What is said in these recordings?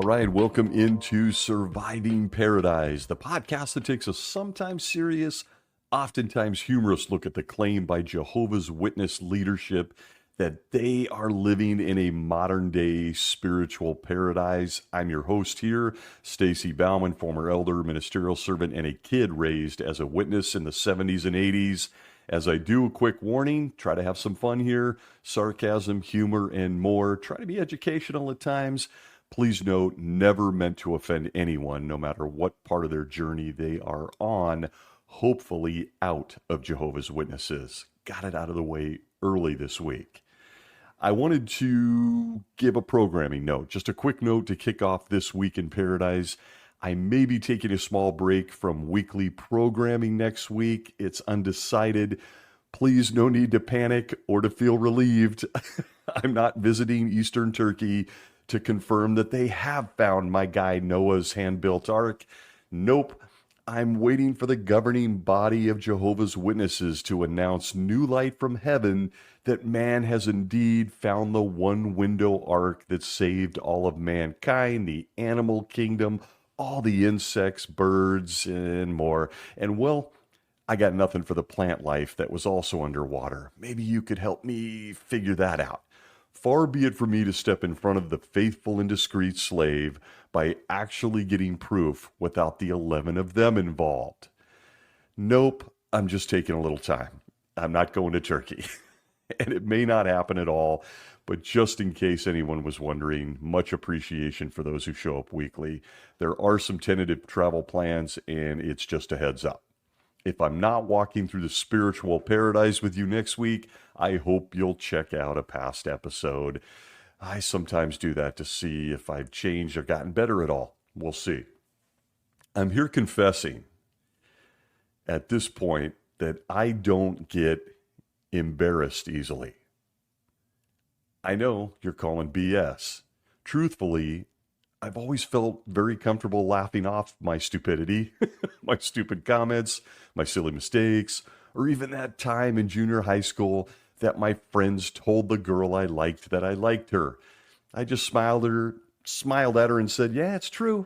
right, welcome into Surviving Paradise, the podcast that takes a sometimes serious, oftentimes humorous look at the claim by Jehovah's Witness leadership that they are living in a modern day spiritual paradise. I'm your host here, Stacy Bauman, former elder, ministerial servant, and a kid raised as a witness in the 70s and 80s. As I do, a quick warning, try to have some fun here, sarcasm, humor, and more. Try to be educational at times. Please note, never meant to offend anyone, no matter what part of their journey they are on, hopefully out of Jehovah's Witnesses. Got it out of the way early this week. I wanted to give a programming note, just a quick note to kick off this week in Paradise. I may be taking a small break from weekly programming next week. It's undecided. Please, no need to panic or to feel relieved. I'm not visiting Eastern Turkey to confirm that they have found my guy Noah's hand-built ark. Nope. I'm waiting for the governing body of Jehovah's Witnesses to announce new light from heaven that man has indeed found the one-window ark that saved all of mankind, the animal kingdom, all the insects, birds, and more. And well, I got nothing for the plant life that was also underwater. Maybe you could help me figure that out. Far be it for me to step in front of the faithful and discreet slave by actually getting proof without the 11 of them involved. Nope, I'm just taking a little time. I'm not going to Turkey. And it may not happen at all, but just in case anyone was wondering, much appreciation for those who show up weekly. There are some tentative travel plans, and it's just a heads up. If I'm not walking through the spiritual paradise with you next week, I hope you'll check out a past episode. I sometimes do that to see if I've changed or gotten better at all. We'll see. I'm here confessing at this point that I don't get embarrassed easily. I know you're calling BS. Truthfully, I've always felt very comfortable laughing off my stupidity, my stupid comments, my silly mistakes, or even that time in junior high school that my friends told the girl I liked that I liked her. I just smiled at her and said, yeah, it's true.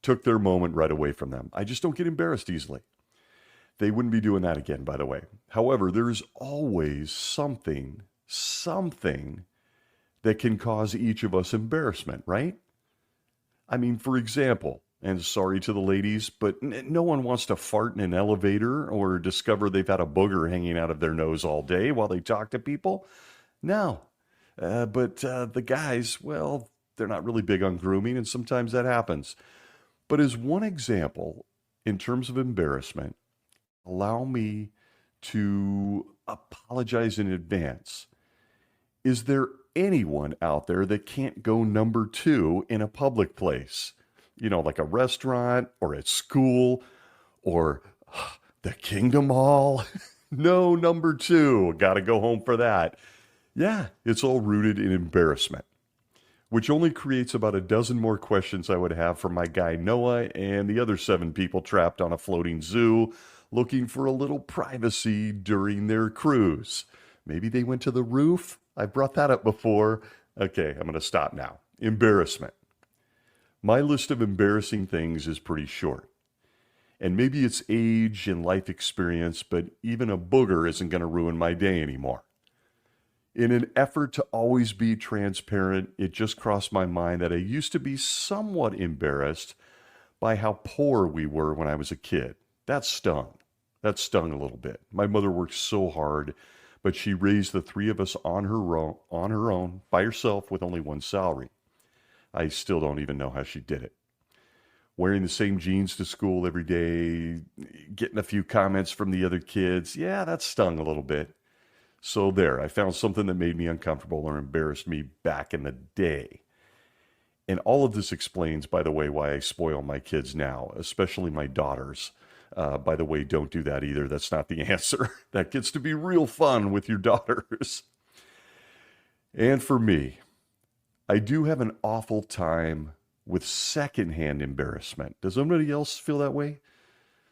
Took their moment right away from them. I just don't get embarrassed easily. They wouldn't be doing that again, by the way. However, there's always something that can cause each of us embarrassment, right? I mean, for example, and sorry to the ladies, but no one wants to fart in an elevator or discover they've had a booger hanging out of their nose all day while they talk to people. No. But the guys, well, they're not really big on grooming, and sometimes that happens. But as one example, in terms of embarrassment, allow me to apologize in advance. Is there anyone out there that can't go number 2 in a public place? You know, like a restaurant or at school or the Kingdom Hall? No, number 2. Got to go home for that. Yeah, it's all rooted in embarrassment, which only creates about a dozen more questions I would have for my guy Noah and the other 7 people trapped on a floating zoo looking for a little privacy during their cruise. Maybe they went to the roof? I brought that up before. Okay, I'm going to stop now. Embarrassment. My list of embarrassing things is pretty short. And maybe it's age and life experience, but even a booger isn't going to ruin my day anymore. In an effort to always be transparent, it just crossed my mind that I used to be somewhat embarrassed by how poor we were when I was a kid. That stung. That stung a little bit. My mother worked so hard, but she raised the 3 of us on her own, by herself, with only one salary. I still don't even know how she did it. Wearing the same jeans to school every day, getting a few comments from the other kids. Yeah, that stung a little bit. So there, I found something that made me uncomfortable or embarrassed me back in the day. And all of this explains, by the way, why I spoil my kids now, especially my daughters. By the way, don't do that either. That's not the answer. That gets to be real fun with your daughters. And for me, I do have an awful time with secondhand embarrassment. Does anybody else feel that way?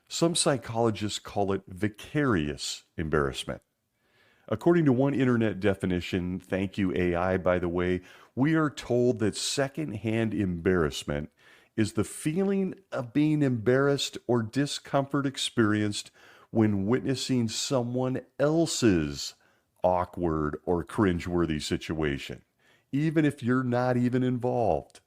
Some psychologists call it vicarious embarrassment. According to one internet definition, thank you AI, by the way, we are told that secondhand embarrassment is the feeling of being embarrassed or discomfort experienced when witnessing someone else's awkward or cringeworthy situation, even if you're not even involved.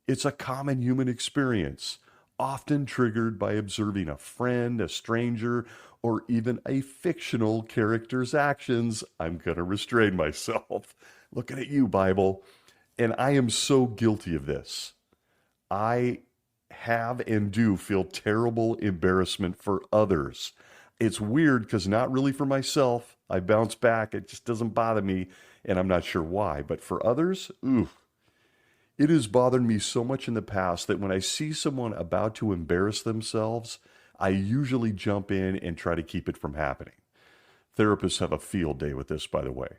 It's a common human experience, often triggered by observing a friend, a stranger, or even a fictional character's actions. I'm going to restrain myself. Looking at you, Bible. And I am so guilty of this. I have and do feel terrible embarrassment for others. It's weird because not really for myself. I bounce back. It just doesn't bother me. And I'm not sure why. But for others, ooh. It has bothered me so much in the past that when I see someone about to embarrass themselves, I usually jump in and try to keep it from happening. Therapists have a field day with this, by the way.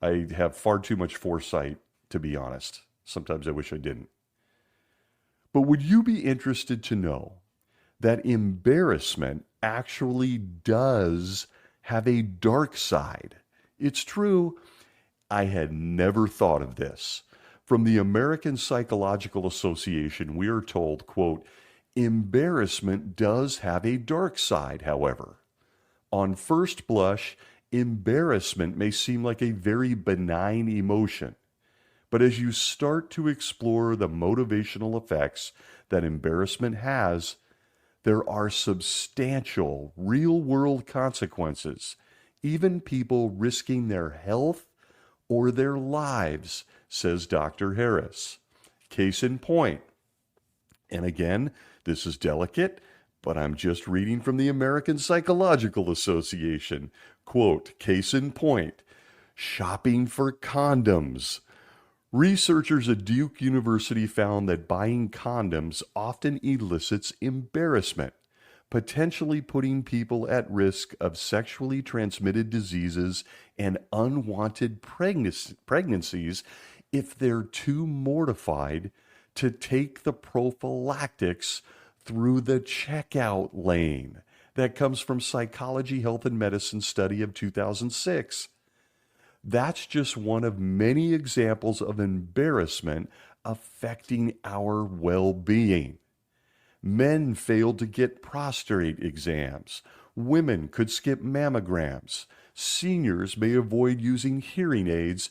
I have far too much foresight, to be honest. Sometimes I wish I didn't. But would you be interested to know that embarrassment actually does have a dark side? It's true. I had never thought of this. From the American Psychological Association, we are told, quote, embarrassment does have a dark side, however. On first blush, embarrassment may seem like a very benign emotion. But as you start to explore the motivational effects that embarrassment has, there are substantial real-world consequences, even people risking their health or their lives, says Dr. Harris. Case in point, and again, this is delicate, but I'm just reading from the American Psychological Association. Quote, case in point, shopping for condoms. Researchers at Duke University found that buying condoms often elicits embarrassment, potentially putting people at risk of sexually transmitted diseases and unwanted pregnancies if they're too mortified to take the prophylactics through the checkout lane. That comes from Psychology, Health, and Medicine study of 2006. That's just one of many examples of embarrassment affecting our well-being. Men failed to get prostate exams. Women could skip mammograms. Seniors may avoid using hearing aids.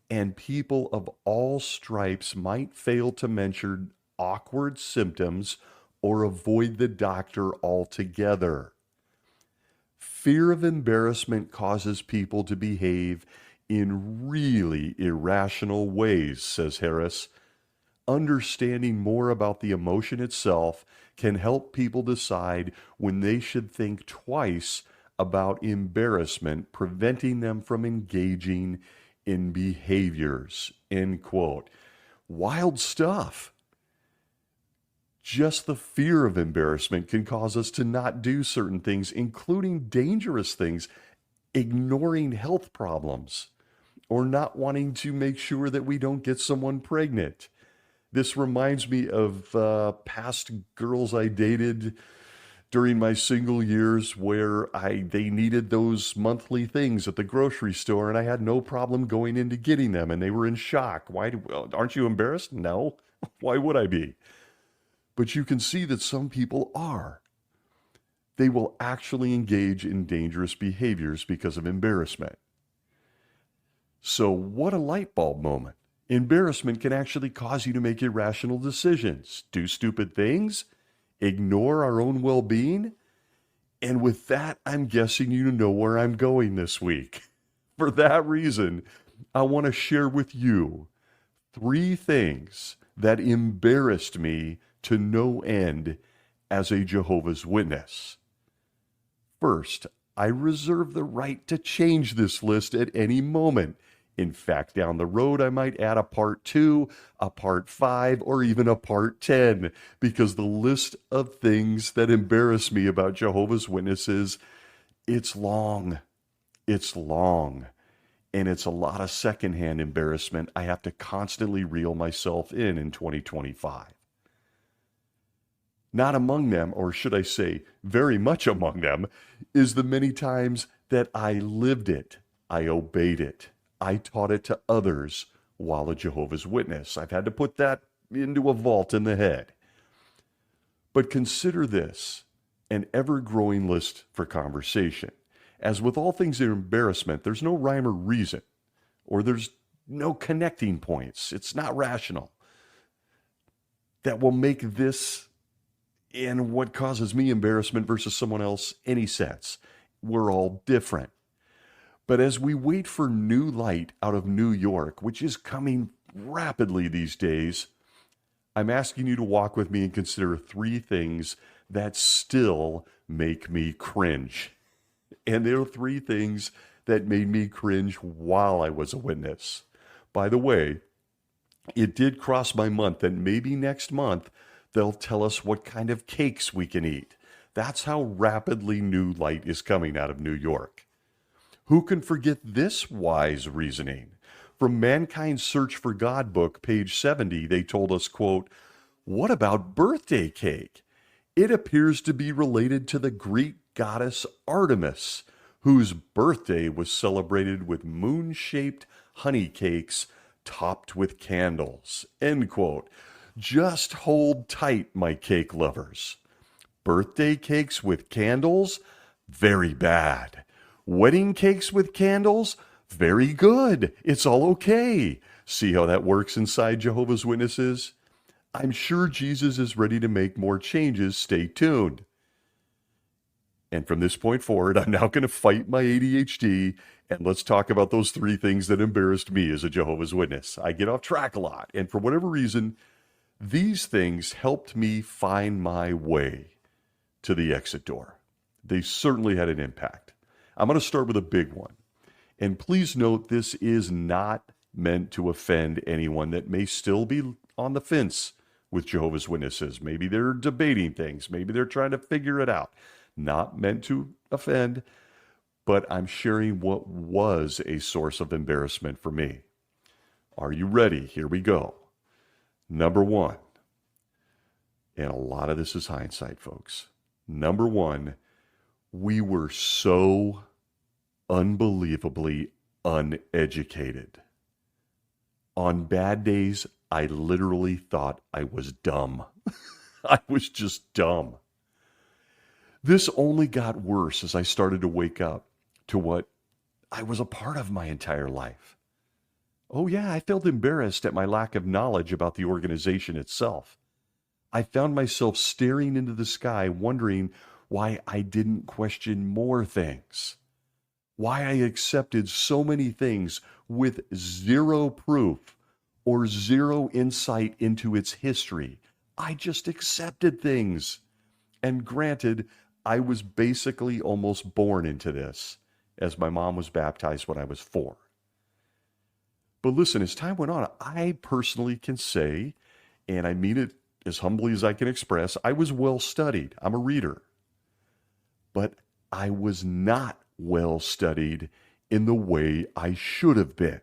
And people of all stripes might fail to mention awkward symptoms or avoid the doctor altogether. Fear of embarrassment causes people to behave in really irrational ways, says Harris. Understanding more about the emotion itself can help people decide when they should think twice about embarrassment, preventing them from engaging in behaviors, end quote. Wild stuff. Just the fear of embarrassment can cause us to not do certain things, including dangerous things, ignoring health problems, or not wanting to make sure that we don't get someone pregnant. This reminds me of past girls I dated during my single years where they needed those monthly things at the grocery store, and I had no problem going into getting them, and they were in shock. Aren't you embarrassed? No. Why would I be? But you can see that some people are. They will actually engage in dangerous behaviors because of embarrassment. So what a light bulb moment. Embarrassment can actually cause you to make irrational decisions, do stupid things, ignore our own well-being. And with that, I'm guessing you know where I'm going this week. For that reason, I want to share with you 3 things that embarrassed me to no end as a Jehovah's Witness. First, I reserve the right to change this list at any moment. In fact, down the road, I might add a part 2, a part 5, or even a part 10, because the list of things that embarrass me about Jehovah's Witnesses, it's long. It's long. And it's a lot of secondhand embarrassment I have to constantly reel myself in 2025. Not among them, or should I say, very much among them, is the many times that I lived it, I obeyed it, I taught it to others while a Jehovah's Witness. I've had to put that into a vault in the head. But consider this an ever-growing list for conversation. As with all things in embarrassment, there's no rhyme or reason, or there's no connecting points. It's not rational. That will make this and what causes me embarrassment versus someone else any sense. We're all different. But as we wait for new light out of New York, which is coming rapidly these days, I'm asking you to walk with me and consider 3 things that still make me cringe. And there are 3 things that made me cringe while I was a witness. By the way, it did cross my mind that maybe next month they'll tell us what kind of cakes we can eat. That's how rapidly new light is coming out of New York. Who can forget this wise reasoning? From Mankind's Search for God book, page 70, they told us, quote, "What about birthday cake? It appears to be related to the Greek goddess Artemis, whose birthday was celebrated with moon-shaped honey cakes topped with candles." End quote. Just hold tight, my cake lovers. Birthday cakes with candles? Very bad. Wedding cakes with candles? Very good. It's all okay. See how that works inside Jehovah's Witnesses? I'm sure Jesus is ready to make more changes. Stay tuned. And from this point forward, I'm now going to fight my ADHD, and let's talk about those 3 things that embarrassed me as a Jehovah's Witness. I get off track a lot, and for whatever reason, these things helped me find my way to the exit door. They certainly had an impact. I'm going to start with a big one. And please note, this is not meant to offend anyone that may still be on the fence with Jehovah's Witnesses. Maybe they're debating things. Maybe they're trying to figure it out. Not meant to offend, but I'm sharing what was a source of embarrassment for me. Are you ready? Here we go. Number 1, and a lot of this is hindsight, folks. Number 1, we were so unbelievably uneducated. On bad days, I literally thought I was dumb. I was just dumb. This only got worse as I started to wake up to what I was a part of my entire life. Oh yeah, I felt embarrassed at my lack of knowledge about the organization itself. I found myself staring into the sky, wondering why I didn't question more things. Why I accepted so many things with zero proof or zero insight into its history. I just accepted things. And granted, I was basically almost born into this, as my mom was baptized when I was 4. But listen, as time went on, I personally can say, and I mean it as humbly as I can express, I was well studied. I'm a reader. But I was not well studied in the way I should have been.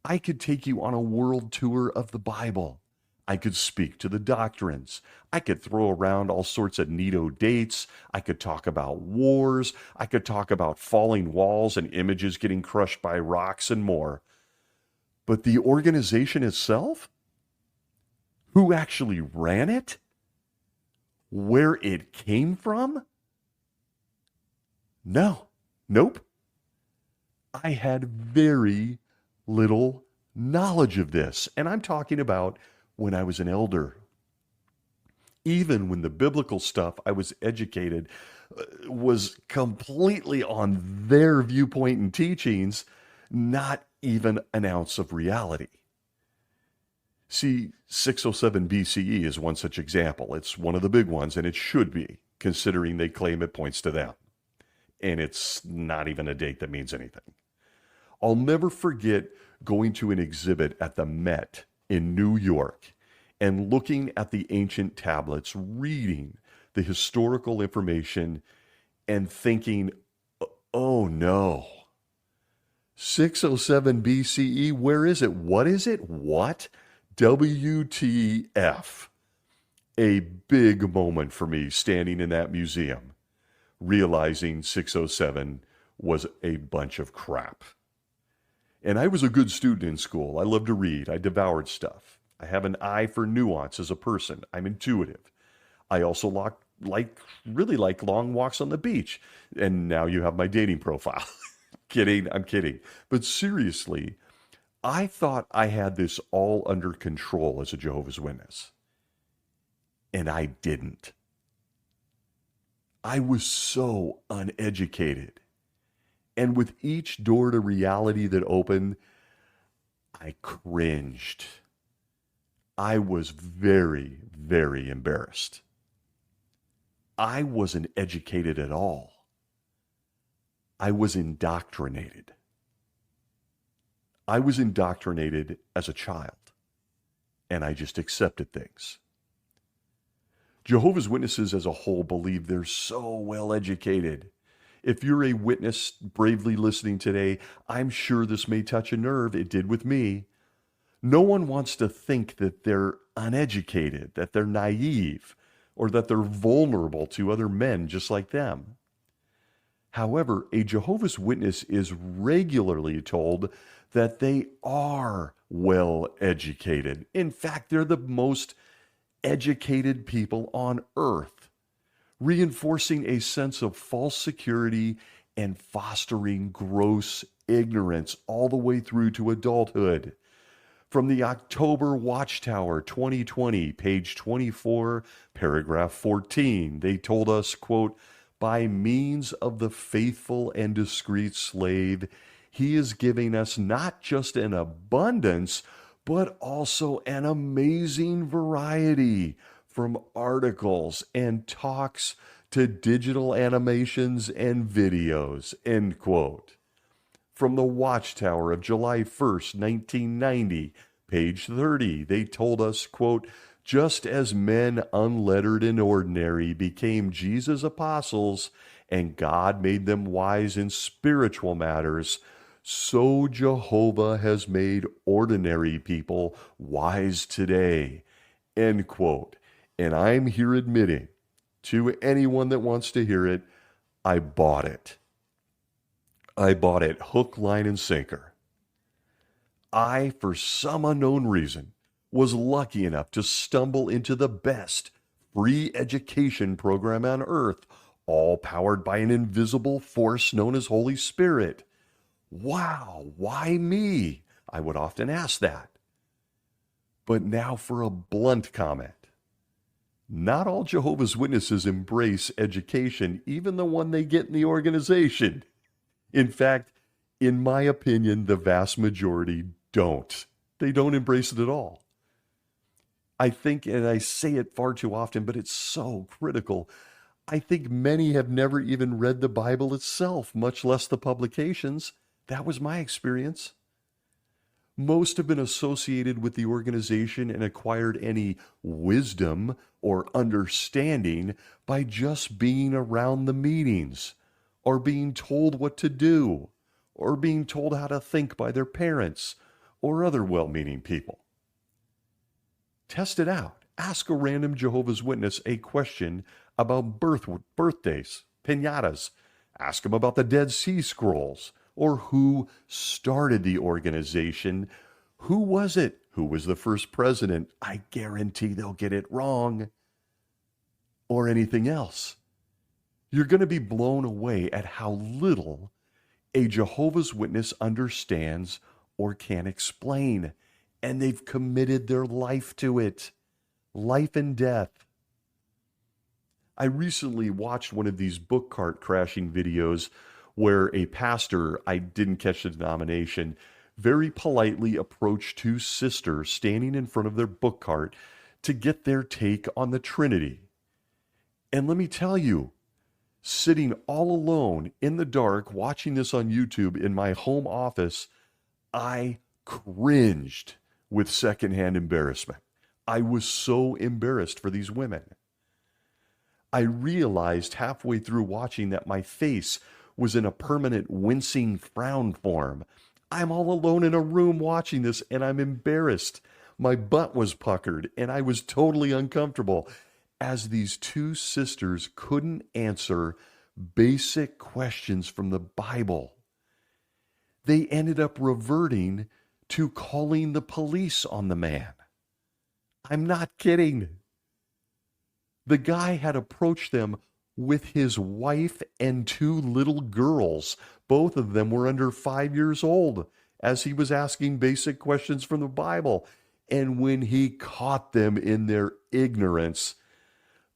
I could take you on a world tour of the Bible. I could speak to the doctrines. I could throw around all sorts of neato dates. I could talk about wars. I could talk about falling walls and images getting crushed by rocks and more. But the organization itself? Who actually ran it? Where it came from? No. Nope. I had very little knowledge of this. And I'm talking about when I was an elder. Even when the biblical stuff I was educated was completely on their viewpoint and teachings, not even an ounce of reality. See, 607 BCE is one such example. It's one of the big ones, and it should be, considering they claim it points to them. And it's not even a date that means anything. I'll never forget going to an exhibit at the Met in New York and looking at the ancient tablets, reading the historical information and thinking, oh no, 607 BCE, where is it? What is it? What? WTF? A big moment for me standing in that museum, realizing 607 was a bunch of crap. And I was a good student in school. I loved to read. I devoured stuff. I have an eye for nuance as a person. I'm intuitive. I also really like long walks on the beach. And now you have my dating profile. Kidding, I'm kidding. But seriously, I thought I had this all under control as a Jehovah's Witness. And I didn't. I was so uneducated. And with each door to reality that opened, I cringed. I was very, very embarrassed. I wasn't educated at all. I was indoctrinated. I was indoctrinated as a child, and I just accepted things. Jehovah's Witnesses as a whole believe they're so well educated. If you're a witness bravely listening today, I'm sure this may touch a nerve. It did with me. No one wants to think that they're uneducated, that they're naive, or that they're vulnerable to other men just like them. However, a Jehovah's Witness is regularly told that they are well educated. In fact, they're the most educated people on earth, reinforcing a sense of false security and fostering gross ignorance all the way through to adulthood. From the October Watchtower 2020, page 24, paragraph 14, they told us, quote, "By means of the faithful and discreet slave, he is giving us not just an abundance, but also an amazing variety, from articles and talks to digital animations and videos," end quote. From the Watchtower of July 1st, 1990, page 30, they told us, quote, "Just as men unlettered and ordinary became Jesus' apostles, and God made them wise in spiritual matters, so Jehovah has made ordinary people wise today," end quote. And I'm here admitting to anyone that wants to hear it, I bought it. I bought it hook, line, and sinker. I, for some unknown reason, was lucky enough to stumble into the best free education program on earth, all powered by an invisible force known as Holy Spirit. Wow, why me? I would often ask that. But now for a blunt comment. Not all Jehovah's Witnesses embrace education, even the one they get in the organization. In fact, in my opinion, the vast majority don't. They don't embrace it at all. I think, and I say it far too often, but it's so critical, I think many have never even read the Bible itself, much less the publications. That was my experience. Most have been associated with the organization and acquired any wisdom or understanding by just being around the meetings, or being told what to do, or being told how to think by their parents or other well-meaning people. Test it out. Ask a random Jehovah's Witness a question about birthdays, piñatas. Ask them about the Dead Sea Scrolls, or who started the organization. Who was it? Who was the first president? I guarantee they'll get it wrong. Or anything else. You're going to be blown away at how little a Jehovah's Witness understands or can explain. And they've committed their life to it. Life and death. I recently watched one of these book cart crashing videos where a pastor, I didn't catch the denomination, very politely approached two sisters standing in front of their book cart to get their take on the Trinity. And let me tell you, sitting all alone in the dark watching this on YouTube in my home office, I cringed with secondhand embarrassment. I was so embarrassed for these women. I realized halfway through watching that my face was in a permanent wincing frown form. I'm all alone in a room watching this and I'm embarrassed. My butt was puckered and I was totally uncomfortable as these two sisters couldn't answer basic questions from the Bible. They ended up reverting to calling the police on the man. I'm not kidding. The guy had approached them with his wife and two little girls. Both of them were under 5 years old as he was asking basic questions from the Bible. And when he caught them in their ignorance,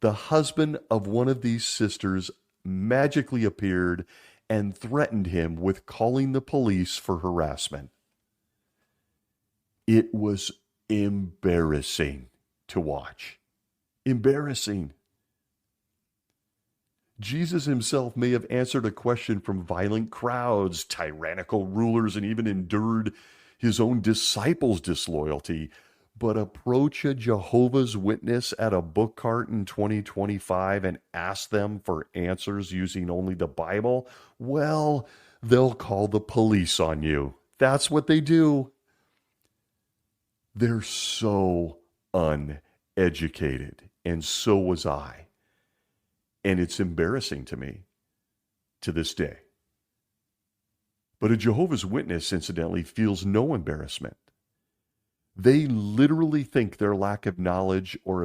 the husband of one of these sisters magically appeared and threatened him with calling the police for harassment. It was embarrassing to watch. Embarrassing. Jesus himself may have answered a question from violent crowds, tyrannical rulers, and even endured his own disciples' disloyalty. But approach a Jehovah's Witness at a book cart in 2025 and ask them for answers using only the Bible? Well, they'll call the police on you. That's what they do. They're so uneducated, and so was I. And it's embarrassing to me to this day. But a Jehovah's Witness, incidentally, feels no embarrassment. They literally think their lack of knowledge or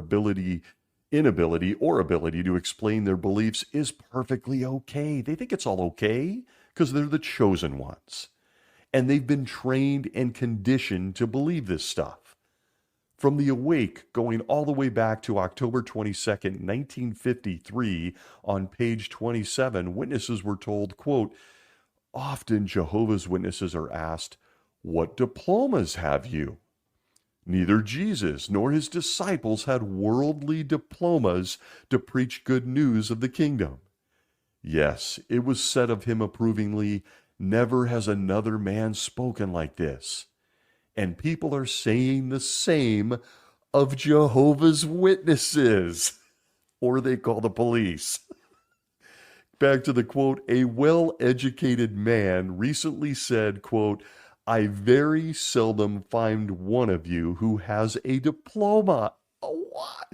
inability to explain their beliefs is perfectly okay. They think it's all okay because they're the chosen ones. And they've been trained and conditioned to believe this stuff. From the Awake, going all the way back to October 22nd, 1953, on page 27, witnesses were told, quote, often Jehovah's Witnesses are asked, what diplomas have you? Neither Jesus nor his disciples had worldly diplomas to preach good news of the kingdom. Yes, it was said of him approvingly, never has another man spoken like this. And people are saying the same of Jehovah's Witnesses, or they call the police. Back to the quote, a well-educated man recently said, quote, I very seldom find one of you who has a diploma. What?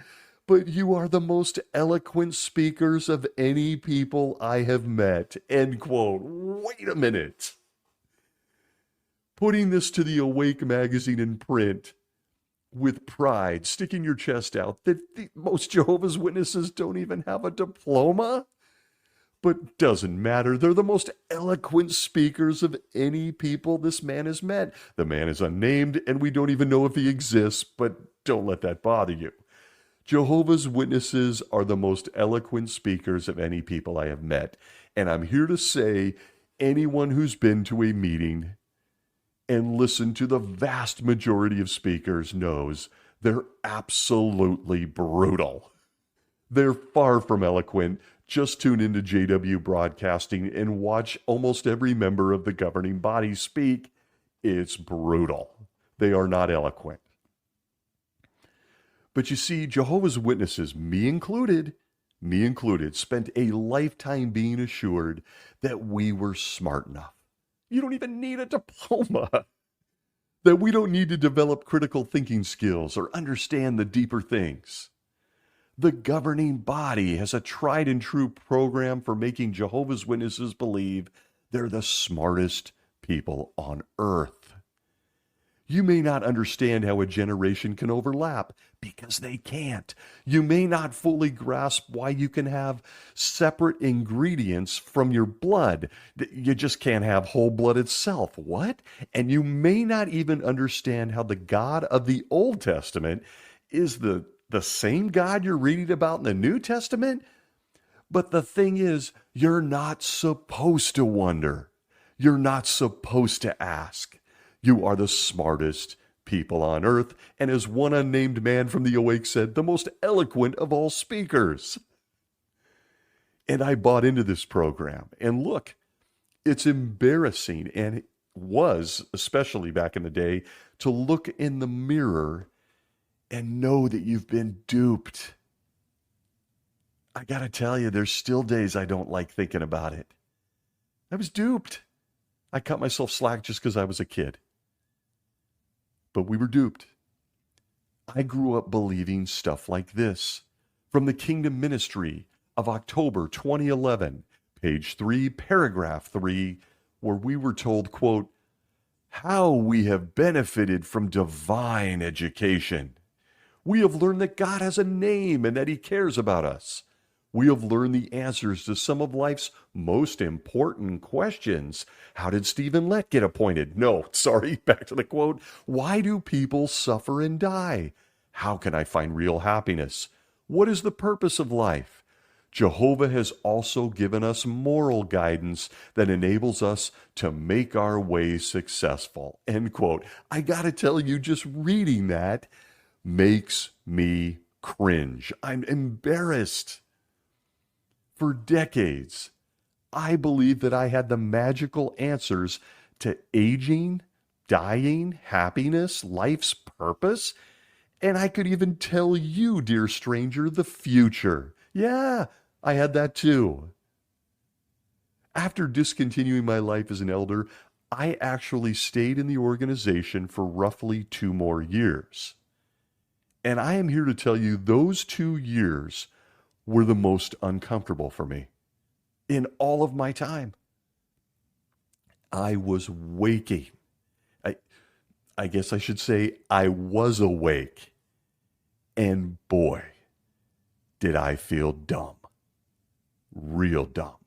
But you are the most eloquent speakers of any people I have met. End quote. Wait a minute. Putting this to the Awake magazine in print with pride, sticking your chest out that most Jehovah's Witnesses don't even have a diploma? But doesn't matter. They're the most eloquent speakers of any people this man has met. The man is unnamed, and we don't even know if he exists, but don't let that bother you. Jehovah's Witnesses are the most eloquent speakers of any people I have met. And I'm here to say, anyone who's been to a meeting and listened to the vast majority of speakers knows they're absolutely brutal. They're far from eloquent. Just tune into JW Broadcasting and watch almost every member of the governing body speak. It's brutal. They are not eloquent. But you see, Jehovah's Witnesses, me included, spent a lifetime being assured that we were smart enough. You don't even need a diploma. That we don't need to develop critical thinking skills or understand the deeper things. The governing body has a tried and true program for making Jehovah's Witnesses believe they're the smartest people on earth. You may not understand how a generation can overlap because they can't. You may not fully grasp why you can have separate ingredients from your blood. You just can't have whole blood itself. What? And you may not even understand how the God of the Old Testament is the same God you're reading about in the New Testament? But the thing is, you're not supposed to wonder. You're not supposed to ask. You are the smartest people on earth, and as one unnamed man from the Awake said, the most eloquent of all speakers. And I bought into this program. And look, it's embarrassing, and it was, especially back in the day, to look in the mirror and know that you've been duped. I gotta tell you, there's still days I don't like thinking about it. I was duped. I cut myself slack just because I was a kid. But we were duped. I grew up believing stuff like this. From the Kingdom Ministry of October 2011, page 3, paragraph 3, where we were told, quote, how we have benefited from divine education. We have learned that God has a name and that he cares about us. We have learned the answers to some of life's most important questions. How did Stephen Lett get appointed? No, sorry, back to the quote. Why do people suffer and die? How can I find real happiness? What is the purpose of life? Jehovah has also given us moral guidance that enables us to make our way successful. End quote. I gotta tell you, just reading that makes me cringe. I'm embarrassed. For decades, I believed that I had the magical answers to aging, dying, happiness, life's purpose, and I could even tell you, dear stranger, the future. Yeah, I had that too. After discontinuing my life as an elder, I actually stayed in the organization for roughly 2 more years. And I am here to tell you those 2 years were the most uncomfortable for me in all of my time. I was waking. I guess I should say I was awake. And boy, did I feel dumb. Real dumb.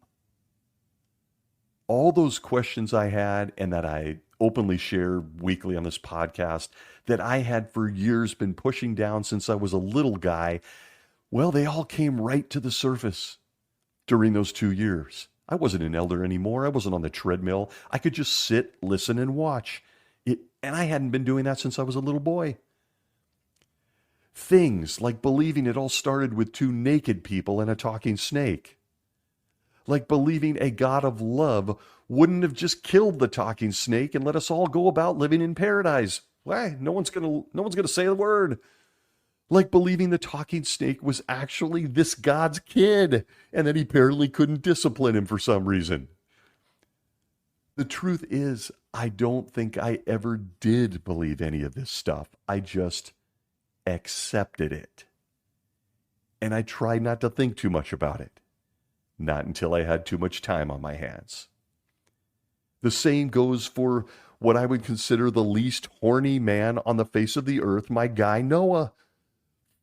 All those questions I had and that I openly share weekly on this podcast that I had for years been pushing down since I was a little guy, well, they all came right to the surface during those 2 years. I wasn't an elder anymore. I wasn't on the treadmill. I could just sit, listen, and watch. And I hadn't been doing that since I was a little boy. Things like believing it all started with 2 naked people and a talking snake. Like believing a God of love wouldn't have just killed the talking snake and let us all go about living in paradise. Why? No one's gonna say a word. Like believing the talking snake was actually this God's kid and that he apparently couldn't discipline him for some reason. The truth is, I don't think I ever did believe any of this stuff. I just accepted it. And I tried not to think too much about it. Not until I had too much time on my hands. The same goes for what I would consider the least horny man on the face of the earth, my guy Noah.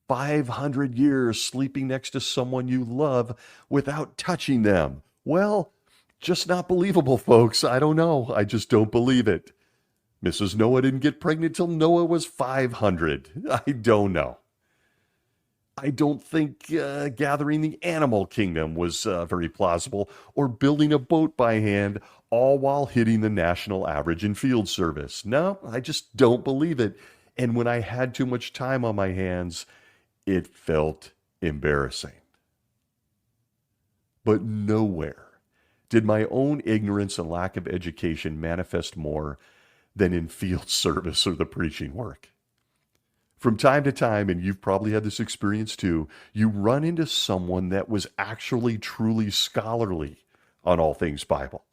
500 years sleeping next to someone you love without touching them. Well, just not believable, folks. I don't know. I just don't believe it. Mrs. Noah didn't get pregnant till Noah was 500. I don't know. I don't think gathering the animal kingdom was very plausible, or building a boat by hand, all while hitting the national average in field service. No, I just don't believe it. And when I had too much time on my hands, it felt embarrassing. But nowhere did my own ignorance and lack of education manifest more than in field service or the preaching work. From time to time, and you've probably had this experience too, you run into someone that was actually truly scholarly on all things Bible.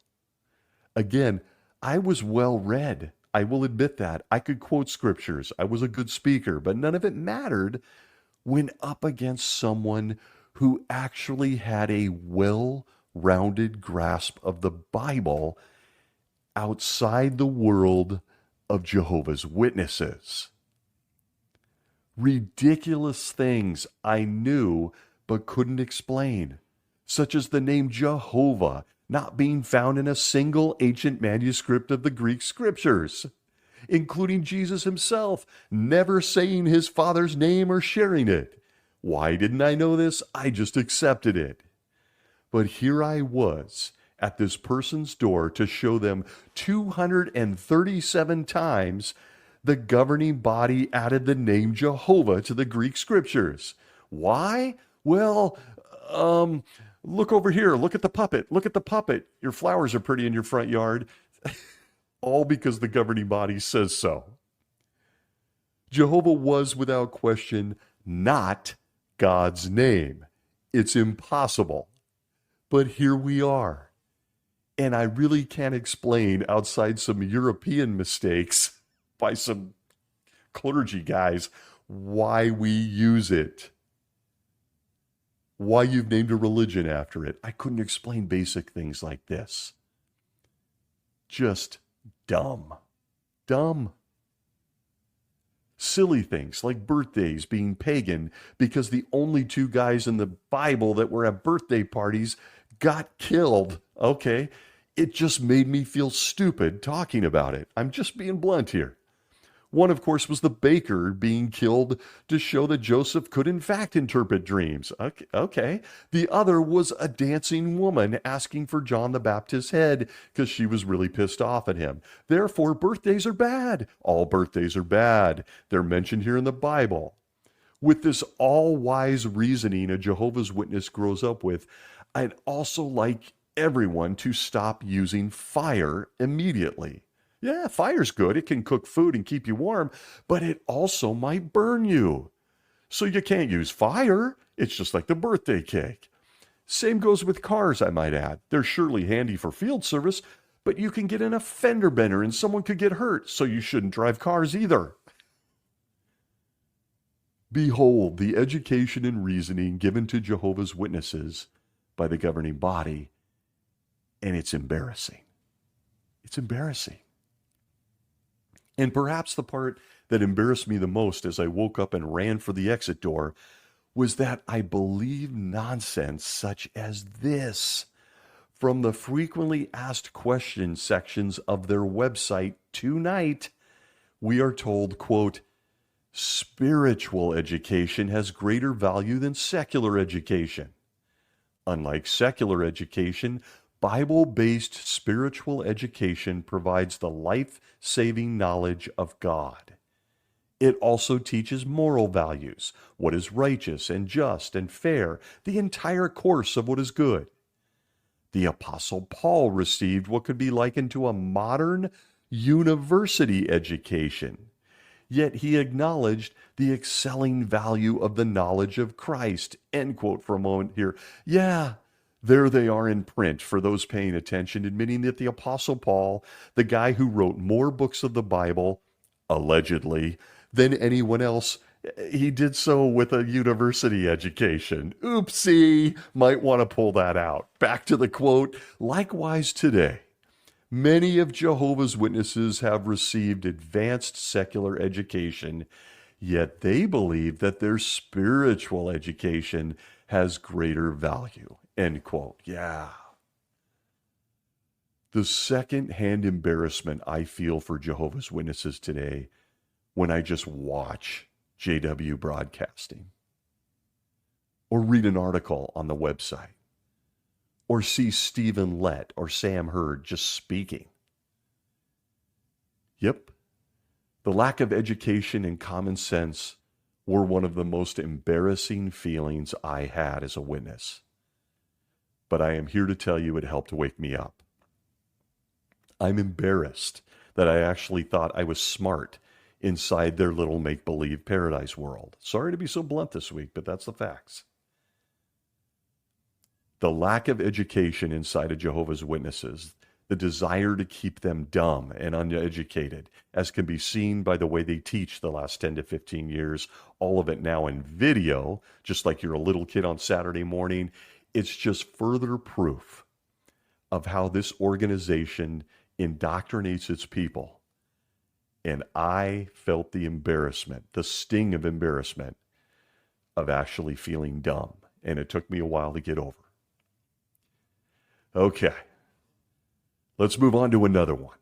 Again, I was well read. I will admit that. I could quote scriptures. I was a good speaker, but none of it mattered when up against someone who actually had a well-rounded grasp of the Bible outside the world of Jehovah's Witnesses. Ridiculous things I knew but couldn't explain, such as the name Jehovah not being found in a single ancient manuscript of the Greek scriptures, including Jesus himself never saying his Father's name or sharing it. Why didn't I know this? I just accepted it. But here I was at this person's door to show them 237 times the governing body added the name Jehovah to the Greek scriptures. Why? Well, look over here. Look at the puppet. Look at the puppet. Your flowers are pretty in your front yard. All because the governing body says so. Jehovah was, without question, not God's name. It's impossible. But here we are. And I really can't explain, outside some European mistakes by some clergy guys, why we use it, why you've named a religion after it. I couldn't explain basic things like this. Just dumb. Dumb. Silly things like birthdays being pagan because the only two guys in the Bible that were at birthday parties got killed. Okay. It just made me feel stupid talking about it. I'm just being blunt here. One, of course, was the baker being killed to show that Joseph could in fact interpret dreams. Okay. The other was a dancing woman asking for John the Baptist's head because she was really pissed off at him. Therefore, birthdays are bad. All birthdays are bad. They're mentioned here in the Bible. With this all-wise reasoning a Jehovah's Witness grows up with, I'd also like everyone to stop using fire immediately. Yeah, fire's good. It can cook food and keep you warm, but it also might burn you. So you can't use fire. It's just like the birthday cake. Same goes with cars, I might add. They're surely handy for field service, but you can get in a fender bender and someone could get hurt, so you shouldn't drive cars either. Behold the education and reasoning given to Jehovah's Witnesses by the governing body, and it's embarrassing. It's embarrassing. And perhaps the part that embarrassed me the most as I woke up and ran for the exit door was that I believe nonsense such as this from the frequently asked questions sections of their website tonight. We are told, quote, spiritual education has greater value than secular education. Unlike secular education, Bible-based spiritual education provides the life-saving knowledge of God. It also teaches moral values, what is righteous and just and fair, the entire course of what is good. The Apostle Paul received what could be likened to a modern university education, yet he acknowledged the excelling value of the knowledge of Christ. End quote for a moment here. Yeah. There they are in print for those paying attention, admitting that the Apostle Paul, the guy who wrote more books of the Bible, allegedly, than anyone else, he did so with a university education. Oopsie, might want to pull that out. Back to the quote, likewise today, many of Jehovah's Witnesses have received advanced secular education, yet they believe that their spiritual education has greater value. End quote. Yeah. The second-hand embarrassment I feel for Jehovah's Witnesses today when I just watch JW broadcasting or read an article on the website or see Stephen Lett or Sam Hurd just speaking. Yep. The lack of education and common sense were one of the most embarrassing feelings I had as a witness. But I am here to tell you it helped wake me up. I'm embarrassed that I actually thought I was smart inside their little make-believe paradise world. Sorry to be so blunt this week, but that's the facts. The lack of education inside of Jehovah's Witnesses, the desire to keep them dumb and uneducated, as can be seen by the way they teach the last 10 to 15 years, all of it now in video, just like you're a little kid on Saturday morning. It's just further proof of how this organization indoctrinates its people. And I felt the embarrassment, the sting of embarrassment of actually feeling dumb. And it took me a while to get over. Okay, let's move on to another one.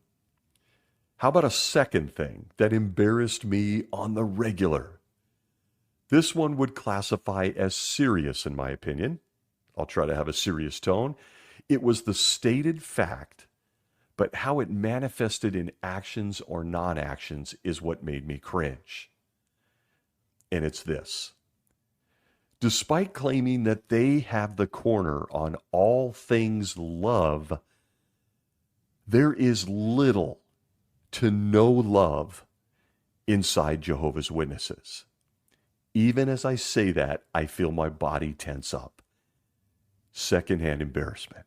How about a second thing that embarrassed me on the regular? This one would classify as serious in my opinion. I'll try to have a serious tone. It was the stated fact, but how it manifested in actions or non-actions is what made me cringe. And it's this. Despite claiming that they have the corner on all things love, there is little to no love inside Jehovah's Witnesses. Even as I say that, I feel my body tense up. Secondhand embarrassment.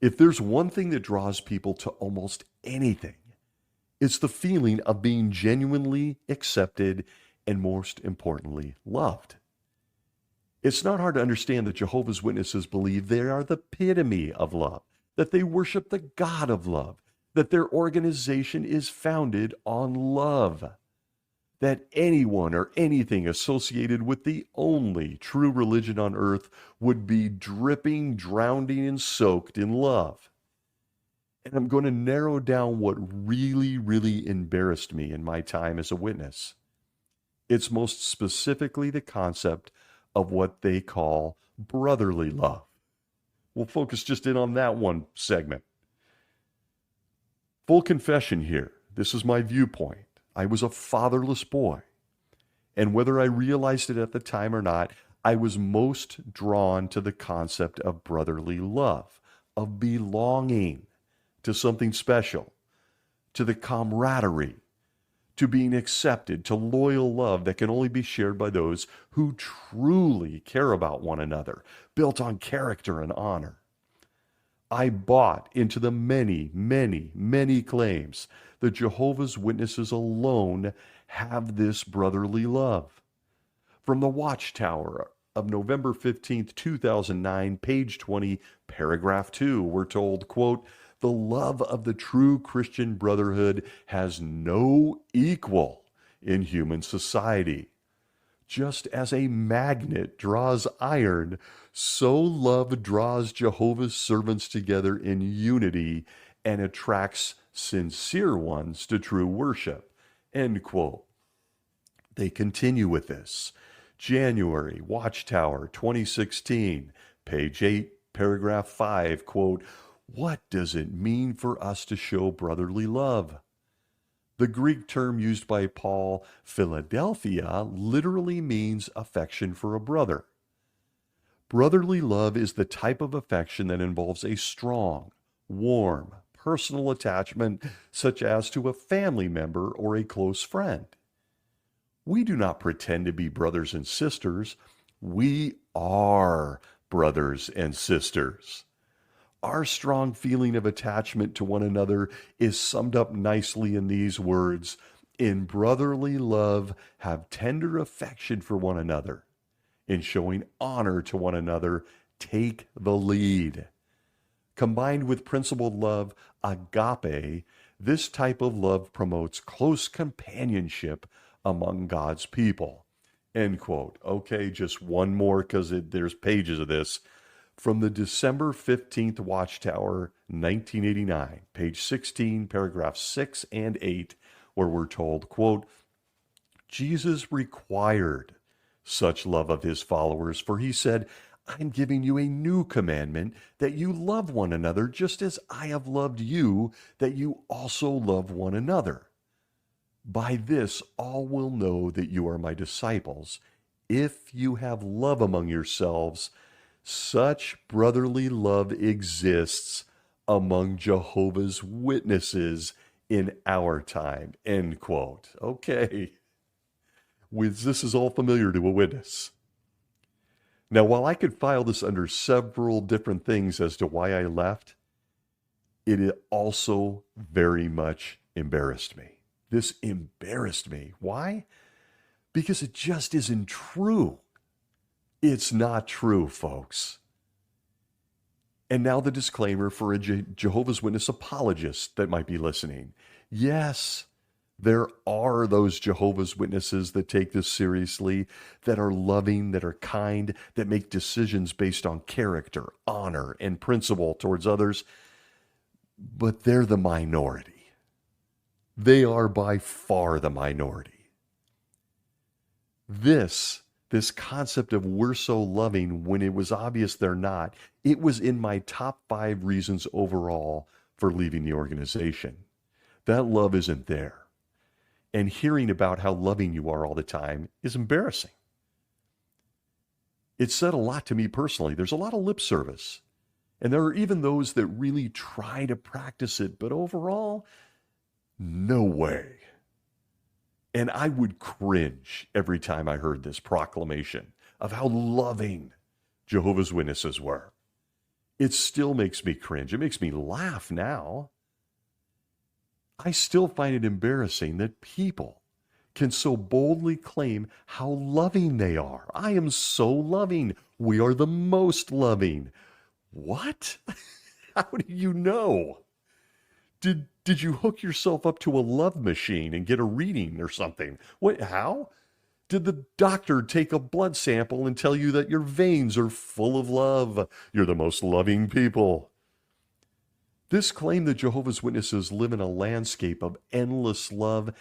If there's one thing that draws people to almost anything, it's the feeling of being genuinely accepted and most importantly, loved. It's not hard to understand that Jehovah's Witnesses believe they are the epitome of love, that they worship the God of love, that their organization is founded on love, that anyone or anything associated with the only true religion on earth would be dripping, drowning, and soaked in love. And I'm going to narrow down what really, really embarrassed me in my time as a witness. It's most specifically the concept of what they call brotherly love. We'll focus just in on that one segment. Full confession here. This is my viewpoint. I was a fatherless boy. And whether I realized it at the time or not, I was most drawn to the concept of brotherly love, of belonging to something special, to the camaraderie, to being accepted, to loyal love that can only be shared by those who truly care about one another, built on character and honor. I bought into the many, many, many claims that Jehovah's Witnesses alone have this brotherly love. From the Watchtower of November 15th, 2009, page 20, paragraph 2, we're told, quote, "The love of the true Christian brotherhood has no equal in human society. Just as a magnet draws iron, so love draws Jehovah's servants together in unity and attracts sincere ones to true worship." End quote. They continue with this. January, Watchtower, 2016, page 8, paragraph 5, quote, "What does it mean for us to show brotherly love?" The Greek term used by Paul, Philadelphia, literally means affection for a brother. Brotherly love is the type of affection that involves a strong, warm, personal attachment, such as to a family member or a close friend. We do not pretend to be brothers and sisters. We are brothers and sisters. Our strong feeling of attachment to one another is summed up nicely in these words: "In brotherly love, have tender affection for one another. In showing honor to one another, take the lead." Combined with principled love, agape, this type of love promotes close companionship among God's people. End quote. Okay, just one more because there's pages of this. From the December 15th Watchtower, 1989, page 16, paragraphs 6 and 8, where we're told, quote, "Jesus required such love of his followers, for he said, 'I'm giving you a new commandment, that you love one another just as I have loved you, that you also love one another. By this all will know that you are my disciples, if you have love among yourselves.' Such brotherly love exists among Jehovah's Witnesses in our time." End quote. Okay. This is all familiar to a witness. Now, while I could file this under several different things as to why I left, it also very much embarrassed me. This embarrassed me. Why? Because it just isn't true. It's not true, folks. And now the disclaimer for a Jehovah's Witness apologist that might be listening. Yes, there are those Jehovah's Witnesses that take this seriously, that are loving, that are kind, that make decisions based on character, honor, and principle towards others. But they're the minority. They are by far the minority. This concept of we're so loving when it was obvious they're not, it was in my top 5 reasons overall for leaving the organization. That love isn't there. And hearing about how loving you are all the time is embarrassing. It said a lot to me personally. There's a lot of lip service. And there are even those that really try to practice it, but overall, no way. And I would cringe every time I heard this proclamation of how loving Jehovah's Witnesses were. It still makes me cringe. It makes me laugh now. I still find it embarrassing that people can so boldly claim how loving they are. I am so loving. We are the most loving. What? How do you know? Did you hook yourself up to a love machine and get a reading or something? What? How? Did the doctor take a blood sample and tell you that your veins are full of love? You're the most loving people. This claim that Jehovah's Witnesses live in a landscape of endless love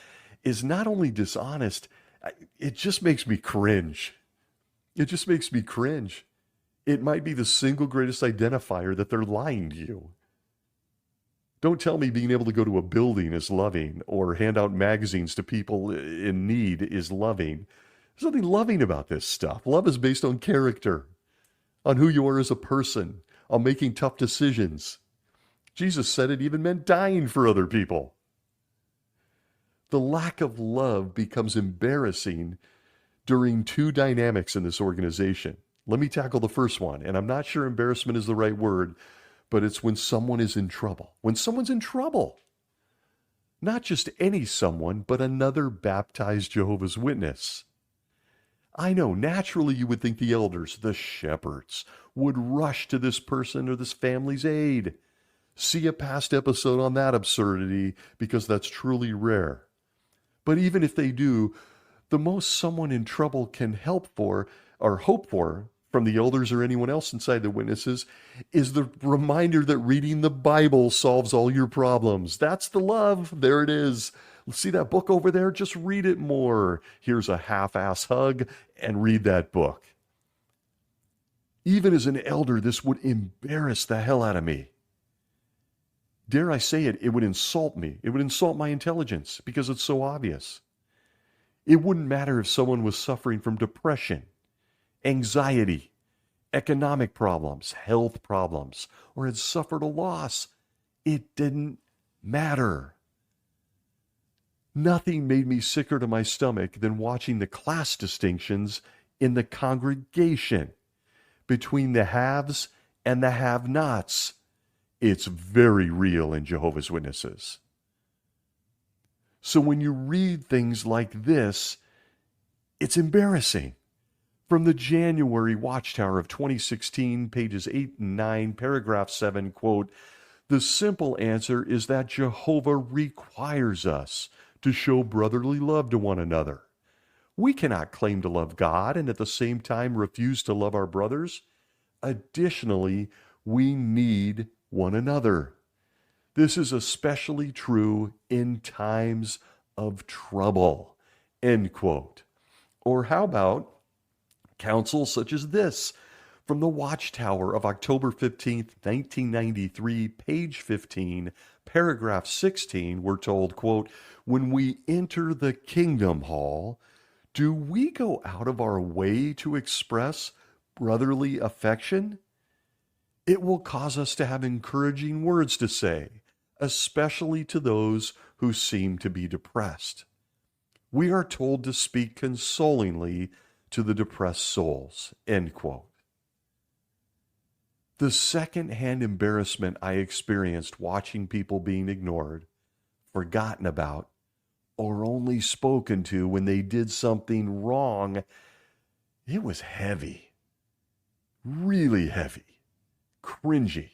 is not only dishonest, it just makes me cringe. It just makes me cringe. It might be the single greatest identifier that they're lying to you. Don't tell me being able to go to a building is loving or hand out magazines to people in need is loving. There's nothing loving about this stuff. Love is based on character, on who you are as a person, on making tough decisions. Jesus said it even meant dying for other people. The lack of love becomes embarrassing during two dynamics in this organization. Let me tackle the first one, and I'm not sure embarrassment is the right word, but it's when someone is in trouble. When someone's in trouble. Not just any someone, but another baptized Jehovah's Witness. I know, naturally you would think the elders, the shepherds, would rush to this person or this family's aid. See a past episode on that absurdity, because that's truly rare. But even if they do, the most someone in trouble can help for or hope for from the elders or anyone else inside the witnesses is the reminder that reading the Bible solves all your problems. That's the love. There it is. See that book over there? Just read it more. Here's a half-ass hug and read that book. Even as an elder, this would embarrass the hell out of me. Dare I say it, it would insult me. It would insult my intelligence because it's so obvious. It wouldn't matter if someone was suffering from depression, anxiety, economic problems, health problems, or had suffered a loss. It didn't matter. Nothing made me sicker to my stomach than watching the class distinctions in the congregation between the haves and the have-nots. It's very real in Jehovah's Witnesses. So when you read things like this, it's embarrassing. From the January Watchtower of 2016, pages 8 and 9, paragraph 7, quote, "The simple answer is that Jehovah requires us to show brotherly love to one another. We cannot claim to love God and at the same time refuse to love our brothers. Additionally, we need one another. This is especially true in times of trouble," end quote. Or how about counsel such as this from the Watchtower of October 15th, 1993, page 15, paragraph 16, we're told, quote, "When we enter the Kingdom Hall, do we go out of our way to express brotherly affection? It will cause us to have encouraging words to say, especially to those who seem to be depressed. We are told to speak consolingly to the depressed souls," end quote. The second-hand embarrassment I experienced watching people being ignored, forgotten about, or only spoken to when they did something wrong, it was heavy. Really heavy. Cringy.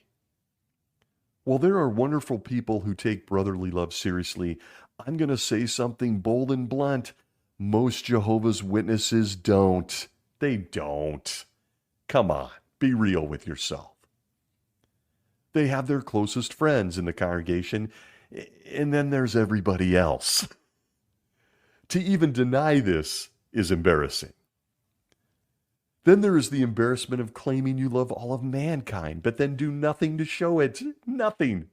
While there are wonderful people who take brotherly love seriously, I'm going to say something bold and blunt. Most Jehovah's Witnesses don't. They don't. Come on, be real with yourself. They have their closest friends in the congregation, and then there's everybody else. To even deny this is embarrassing. Then there is the embarrassment of claiming you love all of mankind, but then do nothing to show it. Nothing.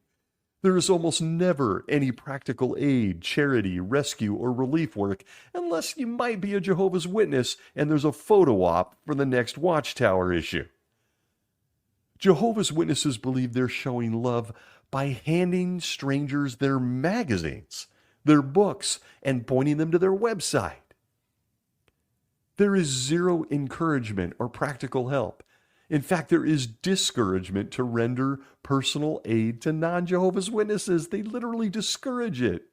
There is almost never any practical aid, charity, rescue, or relief work, unless you might be a Jehovah's Witness and there's a photo op for the next Watchtower issue. Jehovah's Witnesses believe they're showing love by handing strangers their magazines, their books, and pointing them to their website. There is zero encouragement or practical help. In fact, there is discouragement to render personal aid to non-Jehovah's Witnesses. They literally discourage it.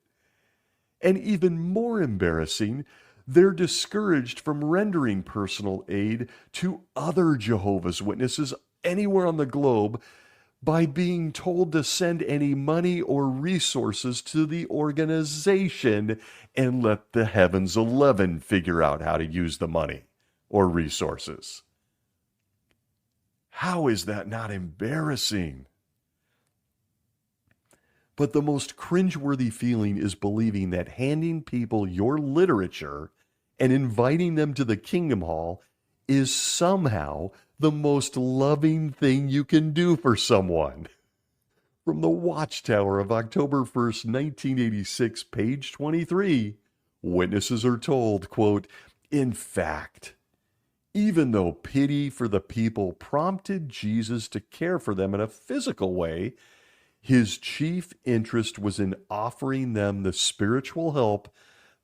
And even more embarrassing, they're discouraged from rendering personal aid to other Jehovah's Witnesses anywhere on the globe by being told to send any money or resources to the organization and let the Heavens 11 figure out how to use the money or resources. How is that not embarrassing? But the most cringeworthy feeling is believing that handing people your literature and inviting them to the Kingdom Hall is somehow the most loving thing you can do for someone. From the Watchtower of October 1st, 1986, page 23, witnesses are told, quote, "In fact, even though pity for the people prompted Jesus to care for them in a physical way, his chief interest was in offering them the spiritual help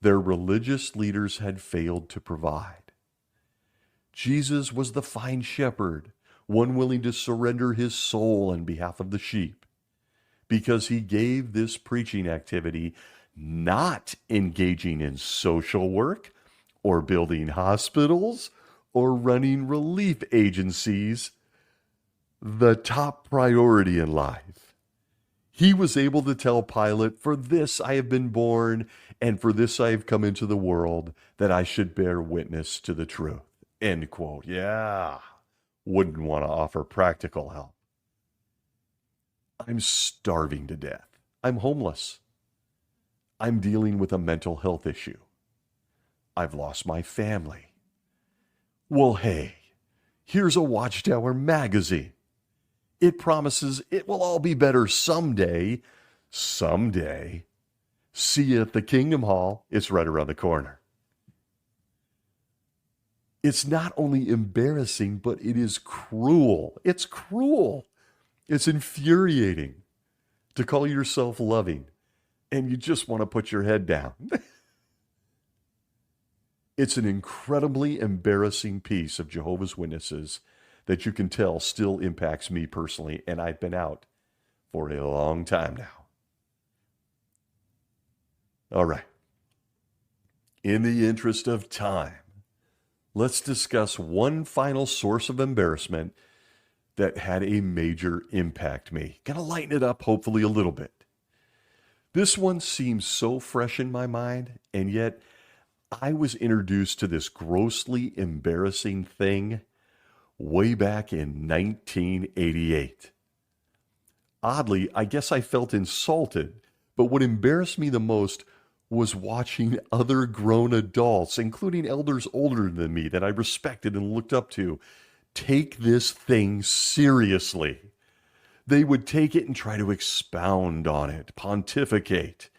their religious leaders had failed to provide. Jesus was the fine shepherd, one willing to surrender his soul on behalf of the sheep, because he gave this preaching activity not engaging in social work or building hospitals or running relief agencies the top priority in life. He was able to tell Pilate, 'For this I have been born, and for this I have come into the world, that I should bear witness to the truth.'" End quote. Yeah. Wouldn't want to offer practical help. I'm starving to death. I'm homeless. I'm dealing with a mental health issue. I've lost my family. Well, hey, here's a Watchtower magazine. It promises it will all be better someday. Someday. See you at the Kingdom Hall. It's right around the corner. It's not only embarrassing, but it is cruel. It's cruel. It's infuriating to call yourself loving, and you just want to put your head down. It's an incredibly embarrassing piece of Jehovah's Witnesses that you can tell still impacts me personally, and I've been out for a long time now. All right. In the interest of time, let's discuss one final source of embarrassment that had a major impact me. Gonna lighten it up, hopefully, a little bit. This one seems so fresh in my mind, and yet I was introduced to this grossly embarrassing thing way back in 1988. Oddly, I guess I felt insulted, but what embarrassed me the most was watching other grown adults, including elders older than me that I respected and looked up to, take this thing seriously. They would take it and try to expound on it, pontificate,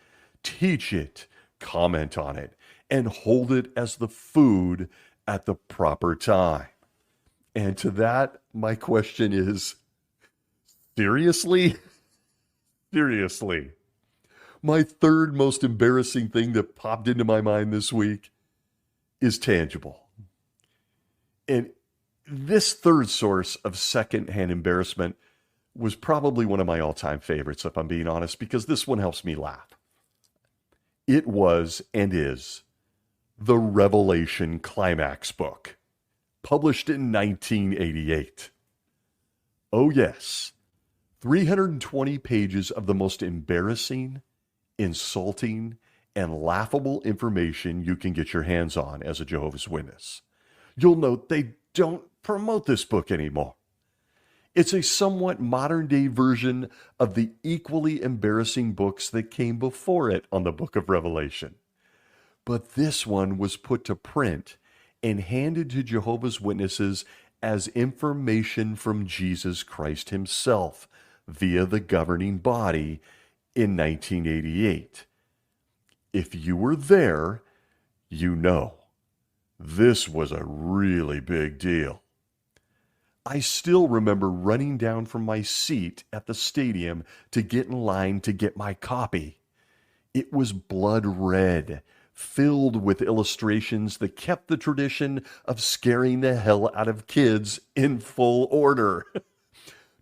teach it, comment on it, and hold it as the food at the proper time. And to that, my question is, seriously? Seriously. My third most embarrassing thing that popped into my mind this week is tangible. And this third source of secondhand embarrassment was probably one of my all-time favorites, if I'm being honest, because this one helps me laugh. It was and is the Revelation Climax book, published in 1988. Oh yes, 320 pages of the most embarrassing, insulting, and laughable information you can get your hands on as a Jehovah's Witness. You'll note they don't promote this book anymore. It's a somewhat modern-day version of the equally embarrassing books that came before it on the book of Revelation. But this one was put to print and handed to Jehovah's Witnesses as information from Jesus Christ himself via the governing body in 1988. If you were there, you know. This was a really big deal. I still remember running down from my seat at the stadium to get in line to get my copy. It was blood red, filled with illustrations that kept the tradition of scaring the hell out of kids in full order.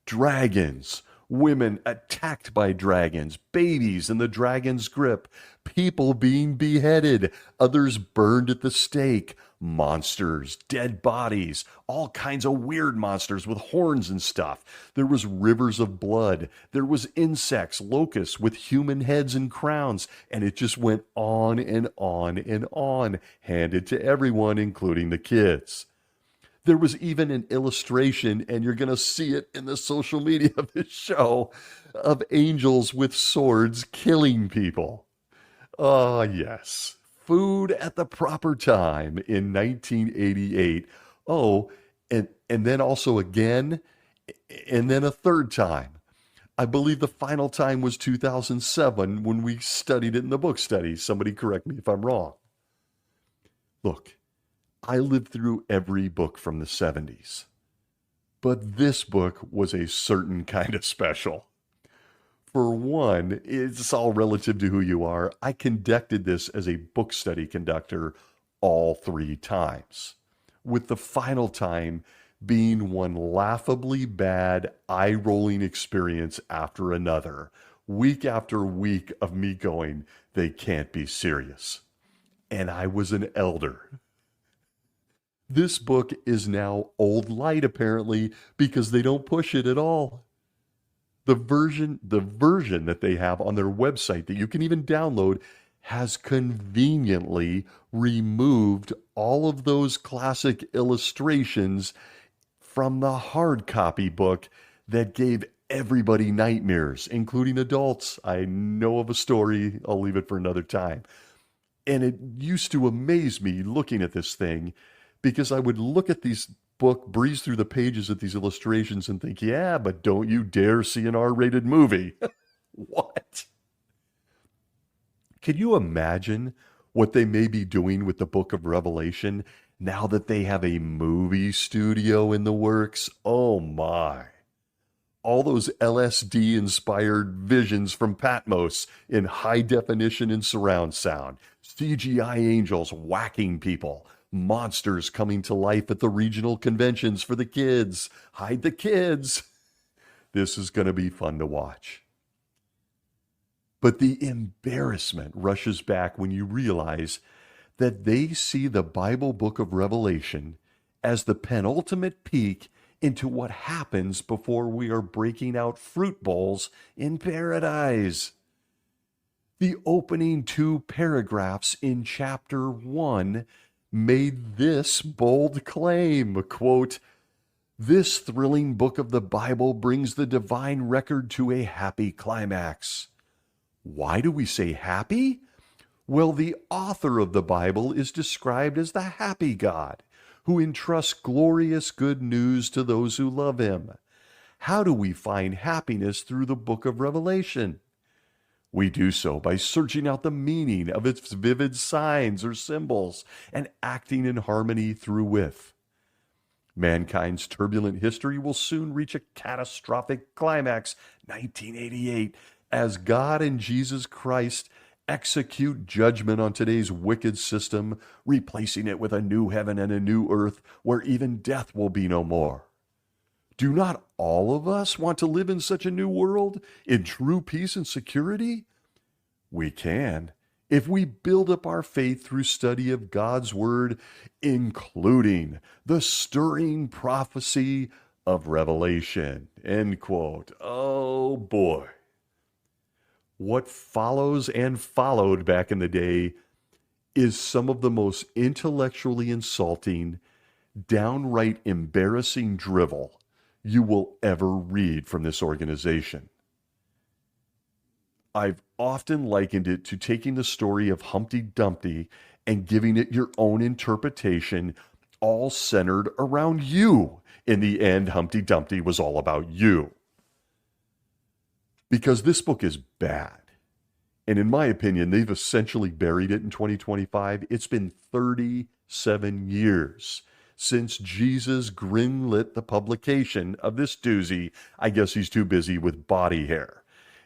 Dragons, women attacked by dragons, babies in the dragon's grip, people being beheaded, others burned at the stake, monsters, dead bodies, all kinds of weird monsters with horns and stuff. There was rivers of blood. There was insects, locusts with human heads and crowns, and it just went on and on and on, handed to everyone, including the kids. There was even an illustration, and you're going to see it in the social media of this show, of angels with swords killing people. Ah, yes. Food at the proper time in 1988. Oh, and then also again, and then a third time. I believe the final time was 2007 when we studied it in the book study. Somebody correct me if I'm wrong. Look, I lived through every book from the 70s, but this book was a certain kind of special. For one, it's all relative to who you are. I conducted this as a book study conductor all 3 times, with the final time being one laughably bad, eye-rolling experience after another, week after week of me going, they can't be serious. And I was an elder. This book is now old light, apparently, because they don't push it at all. The version that they have on their website that you can even download has conveniently removed all of those classic illustrations from the hard copy book that gave everybody nightmares, including adults. I know of a story. I'll leave it for another time. And it used to amaze me looking at this thing, because I would look at these breeze through the pages of these illustrations and think, yeah, but don't you dare see an R-rated movie. What? Can you imagine what they may be doing with the book of Revelation now that they have a movie studio in the works? Oh my. All those LSD-inspired visions from Patmos in high definition and surround sound, CGI angels whacking people, monsters coming to life at the regional conventions for the kids. Hide the kids. This is going to be fun to watch. But the embarrassment rushes back when you realize that they see the Bible book of Revelation as the penultimate peek into what happens before we are breaking out fruit bowls in paradise. The opening 2 paragraphs in chapter 1 made this bold claim, quote, "This thrilling book of the Bible brings the divine record to a happy climax." Why do we say happy? Well, the author of the Bible is described as the happy God, who entrusts glorious good news to those who love him. How do we find happiness through the book of Revelation? We do so by searching out the meaning of its vivid signs or symbols and acting in harmony therewith. Mankind's turbulent history will soon reach a catastrophic climax, 1988, as God and Jesus Christ execute judgment on today's wicked system, replacing it with a new heaven and a new earth where even death will be no more. Do not all of us want to live in such a new world, in true peace and security? We can, if we build up our faith through study of God's Word, including the stirring prophecy of Revelation. End quote. Oh boy. What follows and followed back in the day is some of the most intellectually insulting, downright embarrassing drivel you will ever read from this organization. I've often likened it to taking the story of Humpty Dumpty and giving it your own interpretation, all centered around you. In the end, Humpty Dumpty was all about you. Because this book is bad. And in my opinion, they've essentially buried it in 2025. It's been 37 years since Jesus greenlit the publication of this doozy. I guess he's too busy with body hair.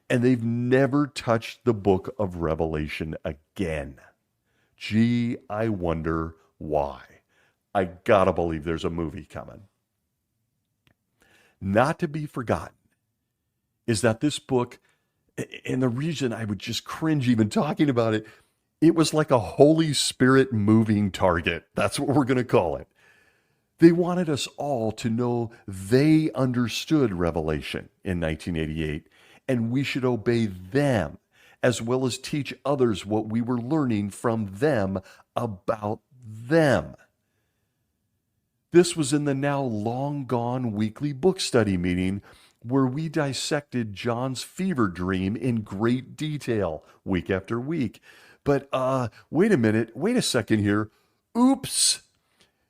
And they've never touched the book of Revelation again. Gee, I wonder why. I gotta believe there's a movie coming. Not to be forgotten, is that this book, and the reason I would just cringe even talking about it, it was like a Holy Spirit moving target. That's what we're going to call it. They wanted us all to know they understood Revelation in 1988, and we should obey them, as well as teach others what we were learning from them about them. This was in the now long gone weekly book study meeting where we dissected John's fever dream in great detail week after week. But wait a second here. Oops.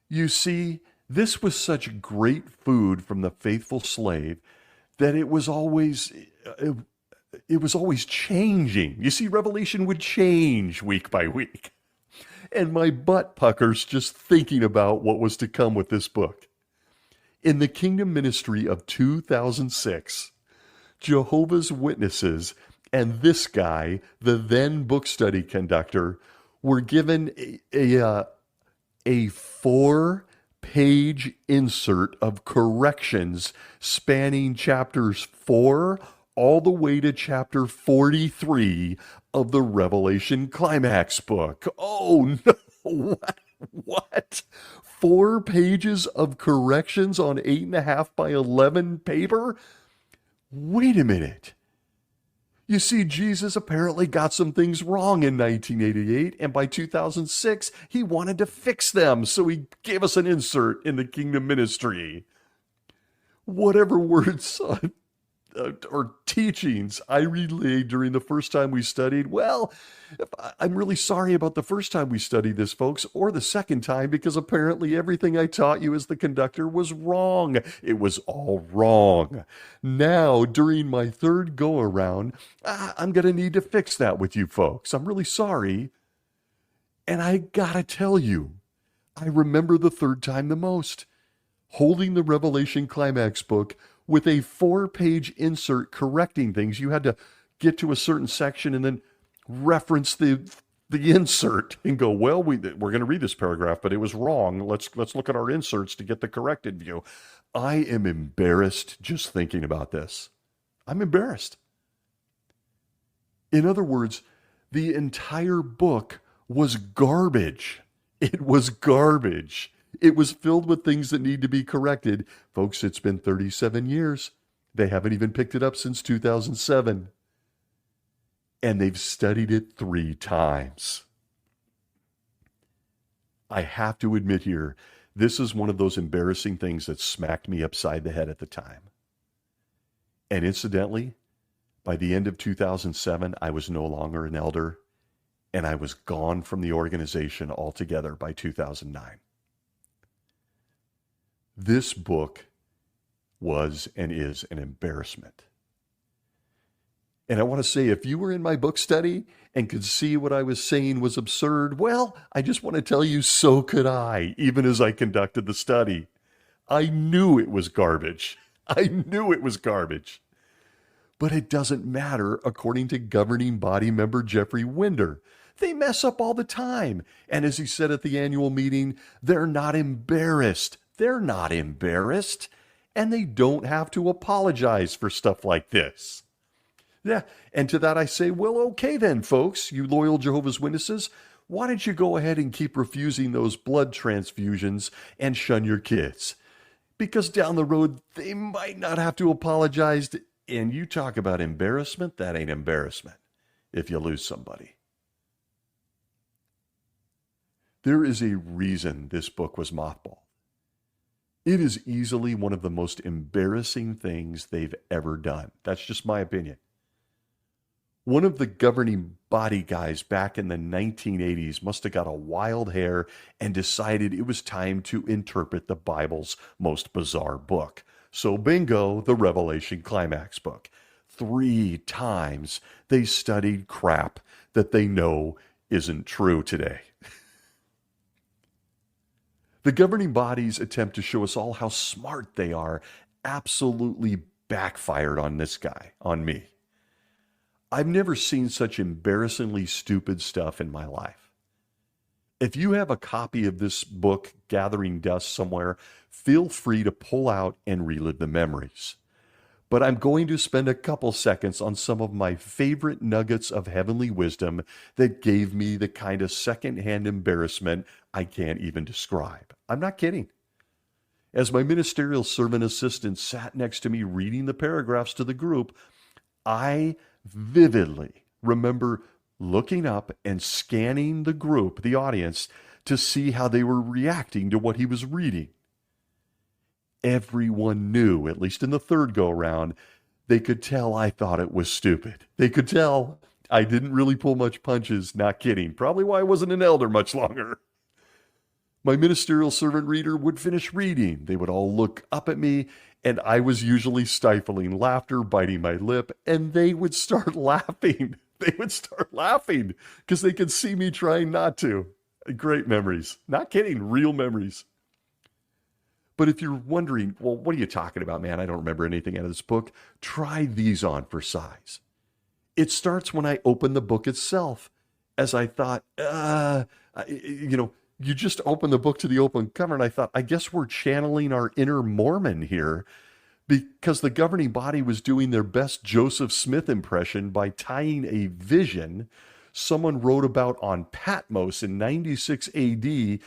You see, this was such great food from the faithful slave that it was always changing. You see, Revelation would change week by week. And my butt puckers just thinking about what was to come with this book. In the Kingdom Ministry of 2006, Jehovah's Witnesses and this guy, the then book study conductor, were given a 4-page insert of corrections spanning chapters 4 all the way to chapter 43 of the Revelation Climax book. Oh no, what? 4 pages of corrections on 8.5 by 11 paper? Wait a minute. You see, Jesus apparently got some things wrong in 1988, and by 2006, he wanted to fix them, so he gave us an insert in the Kingdom Ministry. Whatever words or teachings I relayed during the first time we studied, well, I'm really sorry about the first time we studied this, folks, or the second time, because apparently everything I taught you as the conductor was wrong. It was all wrong. Now, during my third go-around, I'm going to need to fix that with you folks. I'm really sorry. And I gotta tell you, I remember the third time the most. Holding the Revelation Climax book with a 4-page insert correcting things. You had to get to a certain section and then reference the insert and go, well, we're going to read this paragraph, but it was wrong. Let's look at our inserts to get the corrected view. I am embarrassed just thinking about this. I'm embarrassed. In other words, the entire book was garbage. It was garbage. It was filled with things that need to be corrected. Folks, it's been 37 years. They haven't even picked it up since 2007. And they've studied it 3 times. I have to admit here, this is one of those embarrassing things that smacked me upside the head at the time. And incidentally, by the end of 2007, I was no longer an elder, and I was gone from the organization altogether by 2009. This book was and is an embarrassment. And I want to say, if you were in my book study and could see what I was saying was absurd, well, I just want to tell you, so could I, even as I conducted the study. I knew it was garbage. I knew it was garbage. But it doesn't matter, according to governing body member Jeffrey Winder. They mess up all the time. And as he said at the annual meeting, they're not embarrassed. They're not embarrassed, and they don't have to apologize for stuff like this. Yeah, and to that I say, well, okay then, folks, you loyal Jehovah's Witnesses, why don't you go ahead and keep refusing those blood transfusions and shun your kids? Because down the road, they might not have to apologize. And you talk about embarrassment, that ain't embarrassment if you lose somebody. There is a reason this book was mothballed. It is easily one of the most embarrassing things they've ever done. That's just my opinion. One of the governing body guys back in the 1980s must have got a wild hair and decided it was time to interpret the Bible's most bizarre book. So bingo, the Revelation Climax book. 3 times they studied crap that they know isn't true today. The governing body's attempt to show us all how smart they are absolutely backfired on this guy, on me. I've never seen such embarrassingly stupid stuff in my life. If you have a copy of this book gathering dust somewhere, feel free to pull out and relive the memories. but I'm going to spend a couple seconds on some of my favorite nuggets of heavenly wisdom that gave me the kind of secondhand embarrassment I can't even describe. I'm not kidding. As my ministerial servant assistant sat next to me reading the paragraphs to the group, I vividly remember looking up and scanning the group, the audience, to see how they were reacting to what he was reading. Everyone knew, at least in the third go-around, they could tell I thought it was stupid. They could tell I didn't really pull much punches, not kidding. Probably why I wasn't an elder much longer. My ministerial servant reader would finish reading. They would all look up at me, and I was usually stifling laughter, biting my lip, and they would start laughing. They would start laughing because they could see me trying not to. Great memories. Not kidding, real memories. But if you're wondering, well, what are you talking about, man? I don't remember anything out of this book. Try these on for size. It starts when I open the book itself, as I thought, you just open the book to the open cover, and I thought, I guess we're channeling our inner Mormon here, because the governing body was doing their best Joseph Smith impression by tying a vision someone wrote about on Patmos in 96 AD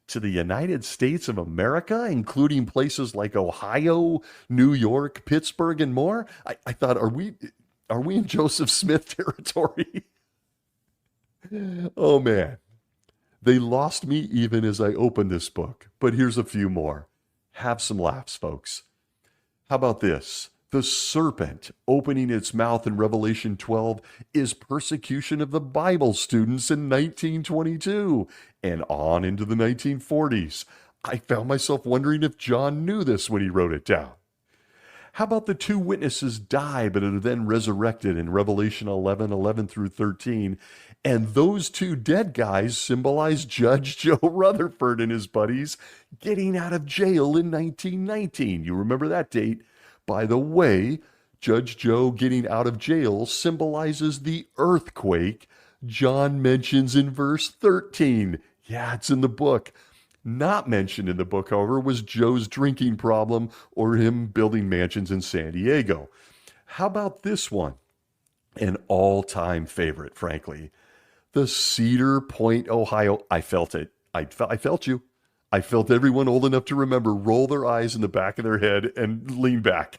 to the United States of America, including places like Ohio, New York, Pittsburgh, and more. I thought, are we in Joseph Smith territory? Oh, man. They lost me even as I opened this book, but here's a few more. Have some laughs, folks. How about this? The serpent opening its mouth in Revelation 12 is persecution of the Bible students in 1922 and on into the 1940s. I found myself wondering if John knew this when he wrote it down. How about the two witnesses die but are then resurrected in Revelation 11 through 13? And those two dead guys symbolize Judge Joe Rutherford and his buddies getting out of jail in 1919. You remember that date? By the way, Judge Joe getting out of jail symbolizes the earthquake John mentions in verse 13. Yeah, it's in the book. Not mentioned in the book, however, was Joe's drinking problem or him building mansions in San Diego. How about this one? An all-time favorite, frankly. The Cedar Point, Ohio. I felt it. I felt you. I felt everyone old enough to remember roll their eyes in the back of their head and lean back.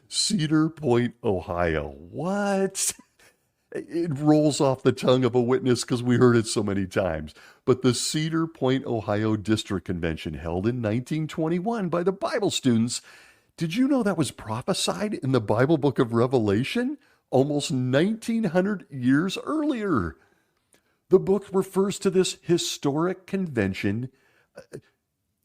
Cedar Point, Ohio. What? It rolls off the tongue of a witness because we heard it so many times. But the Cedar Point, Ohio District Convention held in 1921 by the Bible students. Did you know that was prophesied in the Bible book of Revelation almost 1900 years earlier? The book refers to this historic convention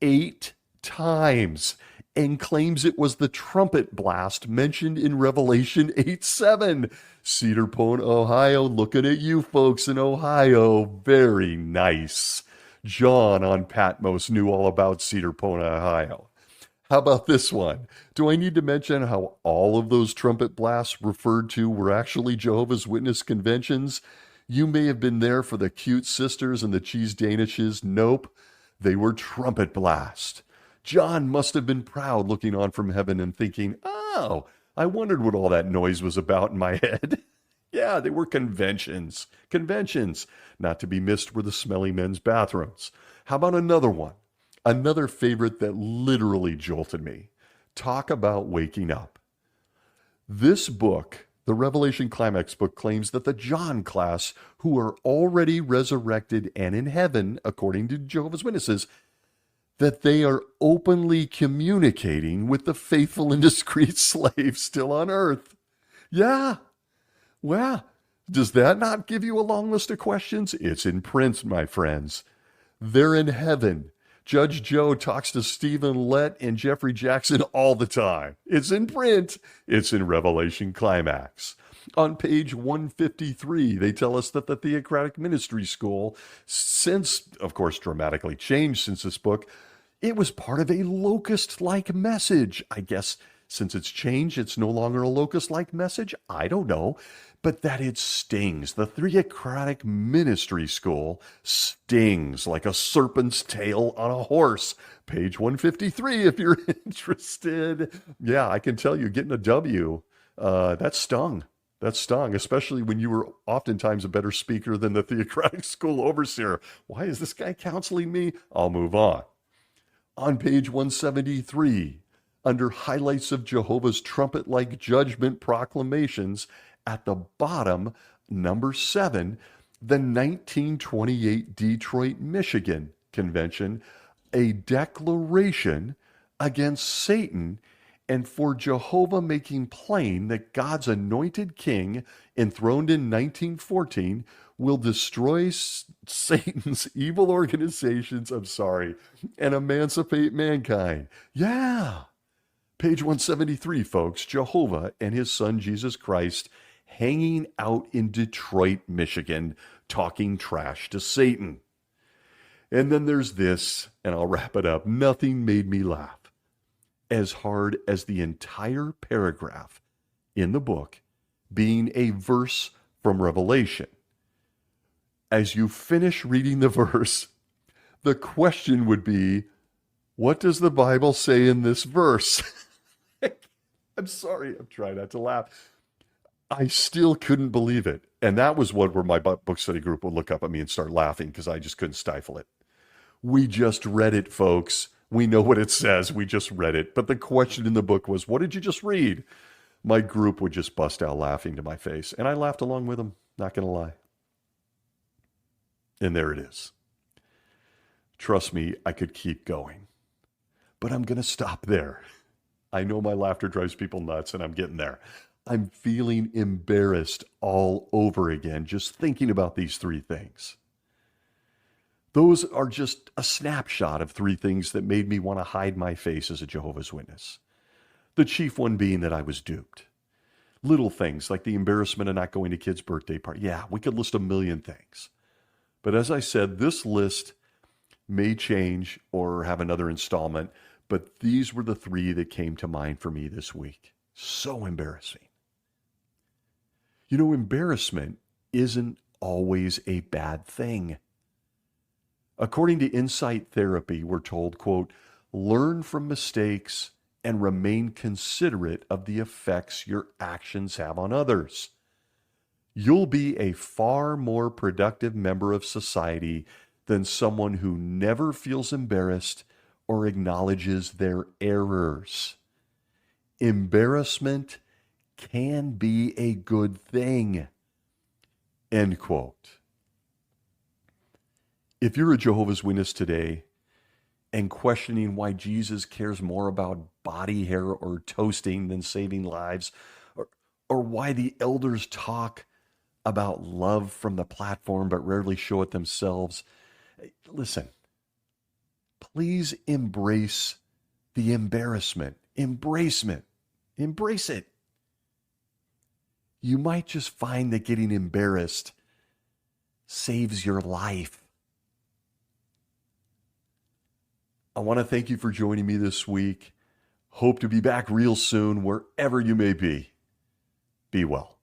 8 times and claims it was the trumpet blast mentioned in Revelation 8:7. Cedar Point, Ohio, looking at you folks in Ohio. Very nice. John on Patmos knew all about Cedar Point, Ohio. How about this one? Do I need to mention how all of those trumpet blasts referred to were actually Jehovah's Witness conventions? You may have been there for the cute sisters and the cheese danishes. Nope. They were trumpet blast. John must have been proud looking on from heaven and thinking, oh, I wondered what all that noise was about in my head. Yeah, they were conventions. Conventions. Not to be missed were the smelly men's bathrooms. How about another one? Another favorite that literally jolted me. Talk about waking up. This book, the Revelation Climax book, claims that the John class, who are already resurrected and in heaven, according to Jehovah's Witnesses, that they are openly communicating with the faithful and discreet slaves still on earth. Yeah. Well, does that not give you a long list of questions? It's in print, my friends. They're in heaven. Judge Joe talks to Stephen Lett and Jeffrey Jackson all the time. It's in print. It's in Revelation Climax. On page 153, they tell us that the Theocratic Ministry School, since, of course, dramatically changed since this book, it was part of a locust-like message, I guess, Since it's changed, it's no longer a locust-like message? I don't know. But that it stings. The theocratic ministry school stings like a serpent's tail on a horse. Page 153 if you're interested. Yeah, I can tell you, getting a W, that stung. That stung, especially when you were oftentimes a better speaker than the theocratic school overseer. Why is this guy counseling me? I'll move on. On page 173, under highlights of Jehovah's trumpet-like judgment proclamations, at the bottom, number 7, the 1928 Detroit, Michigan Convention, a declaration against Satan and for Jehovah making plain that God's anointed king, enthroned in 1914, will destroy Satan's evil organizations, and emancipate mankind. Yeah. Page 173, folks, Jehovah and his son Jesus Christ hanging out in Detroit, Michigan, talking trash to Satan. And then there's this, and I'll wrap it up. Nothing made me laugh as hard as the entire paragraph in the book being a verse from Revelation. As you finish reading the verse, the question would be, what does the Bible say in this verse? I'm sorry, I'm trying not to laugh. I still couldn't believe it. And that was where my book study group would look up at me and start laughing because I just couldn't stifle it. We just read it, folks. We know what it says. We just read it. But the question in the book was, what did you just read? My group would just bust out laughing to my face. And I laughed along with them, not going to lie. And there it is. Trust me, I could keep going. But I'm going to stop there. I know my laughter drives people nuts, and I'm getting there. I'm feeling embarrassed all over again just thinking about these 3 things. Those are just a snapshot of 3 things that made me want to hide my face as a Jehovah's Witness. The chief one being that I was duped. Little things like the embarrassment of not going to kids' birthday party. Yeah, we could list a million things. But as I said, this list may change or have another installment, but these were the 3 that came to mind for me this week. So embarrassing. You know, embarrassment isn't always a bad thing. According to Insight Therapy, we're told, quote, learn from mistakes and remain considerate of the effects your actions have on others. You'll be a far more productive member of society than someone who never feels embarrassed or acknowledges their errors. Embarrassment can be a good thing. End quote. If you're a Jehovah's Witness today and questioning why Jesus cares more about body hair or toasting than saving lives, or why the elders talk about love from the platform but rarely show it themselves, listen, please embrace the embarrassment. Embrace it. You might just find that getting embarrassed saves your life. I want to thank you for joining me this week. Hope to be back real soon, wherever you may be. Be well.